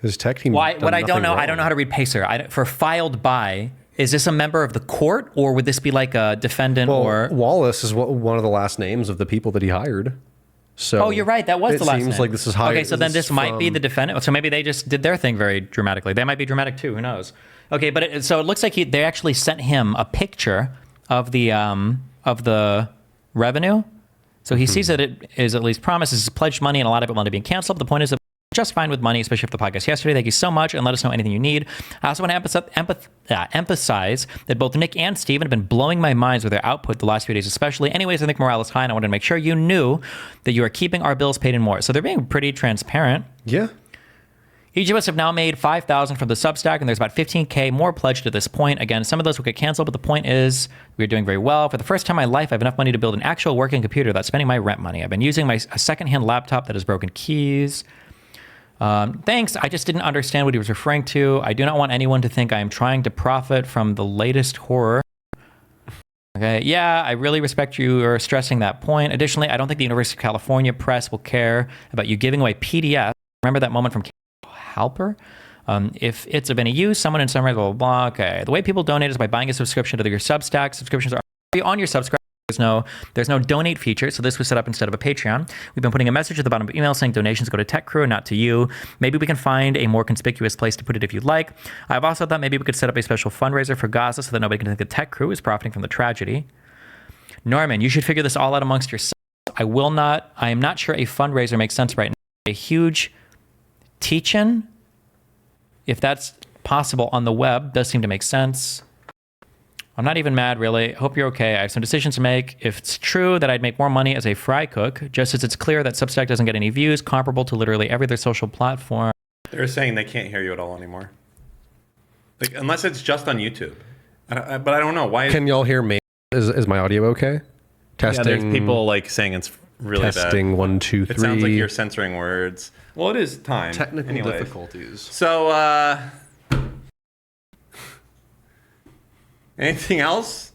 Speaker 5: His tech team.
Speaker 2: Why? What I don't know, I don't know how to read Pacer. For filed by, is this a member of the court or would this be like a defendant or?
Speaker 5: Wallace is one of the last names of the people that he hired. So
Speaker 2: oh, you're right. That was the last name.
Speaker 5: It seems like this is hired.
Speaker 2: Okay, so then this might be the defendant. So maybe they just did their thing very dramatically. They might be dramatic too. Who knows? Okay, but so it looks like they actually sent him a picture of the revenue. So he sees that it is at least promises pledged money and a lot of it money being canceled. But the point is that just fine with money, especially for the podcast yesterday. Thank you so much, and let us know anything you need. I also want to emphasize that both Nick and Steven have been blowing my minds with their output the last few days, especially. Anyways, I think morale is high, and I wanted to make sure you knew that you are keeping our bills paid and more. So they're being pretty transparent.
Speaker 5: Yeah.
Speaker 2: Each of us have now made $5,000 from the Substack, and there's about $15K more pledged at this point. Again, some of those will get canceled, but the point is we're doing very well. For the first time in my life, I have enough money to build an actual working computer without spending my rent money. I've been using a secondhand laptop that has broken keys. Thanks. I just didn't understand what he was referring to. I do not want anyone to think I am trying to profit from the latest horror. Okay. Yeah, I really respect you for stressing that point. Additionally, I don't think the University of California press will care about you giving away PDFs. Remember that moment from Halper? If it's of any use, someone in summary, blah, blah, blah. Okay. The way people donate is by buying a subscription to your Substack. Subscriptions are free on your Subscribe. There's no donate feature, so this was set up instead of a Patreon. We've been putting a message at the bottom of email saying donations go to Tech Crew and not to you. Maybe we can find a more conspicuous place to put it if you'd like. I've also thought maybe we could set up a special fundraiser for Gaza so that nobody can think the Tech Crew is profiting from the tragedy. Norman, you should figure this all out amongst yourselves. I am not sure a fundraiser makes sense right now. A huge teach-in, if that's possible on the web, does seem to make sense. I'm not even mad, really. Hope you're okay. I have some decisions to make. If it's true that I'd make more money as a fry cook, just as it's clear that Substack doesn't get any views comparable to literally every other social platform.
Speaker 4: They're saying they can't hear you at all anymore. Like, unless it's just on YouTube. But I don't know. Why.
Speaker 5: Can y'all hear me? Is my audio okay? Testing.
Speaker 4: Yeah, there's people like saying it's really bad.
Speaker 5: Testing 1, 2, 3.
Speaker 4: It sounds like you're censoring words. Well, it is time.
Speaker 5: Technical
Speaker 4: Anyways.
Speaker 5: difficulties.
Speaker 4: So, anything else?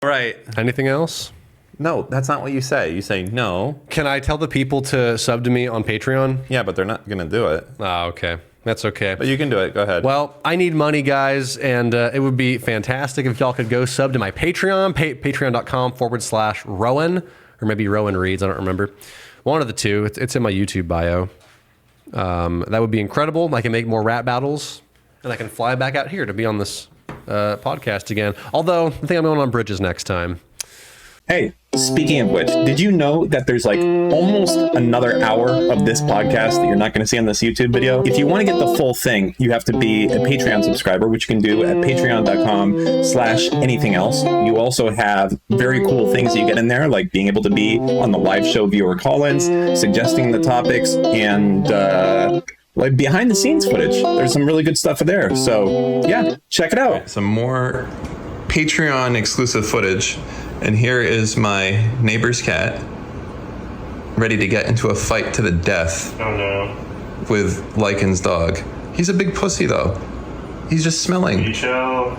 Speaker 4: Right.
Speaker 5: Anything else?
Speaker 4: No, that's not what you say. You say no.
Speaker 5: Can I tell the people to sub to me on Patreon?
Speaker 4: Yeah, but they're not going to do it.
Speaker 5: Ah, okay. That's okay.
Speaker 4: But you can do it. Go ahead.
Speaker 5: Well, I need money, guys, and it would be fantastic if y'all could go sub to my Patreon, patreon.com/Roenn, or maybe Roenn Reads. I don't remember. One of the two. It's in my YouTube bio. That would be incredible. I can make more rap battles, and I can fly back out here to be on this podcast again. Although, I think I'm going on bridges next time.
Speaker 13: Hey, speaking of which, did you know that there's like almost another hour of this podcast that you're not going to see on this YouTube video? If you want to get the full thing, you have to be a Patreon subscriber, which you can do at patreon.com/anything else. You also have very cool things that you get in there, like being able to be on the live show viewer call-ins, suggesting the topics, and like behind the scenes footage. There's some really good stuff there. So yeah, check it out.
Speaker 4: Some more Patreon exclusive footage. And here is my neighbor's cat, ready to get into a fight to the death.
Speaker 14: Oh no.
Speaker 4: With Lycan's dog. He's a big pussy though. He's just smelling.
Speaker 14: You chill.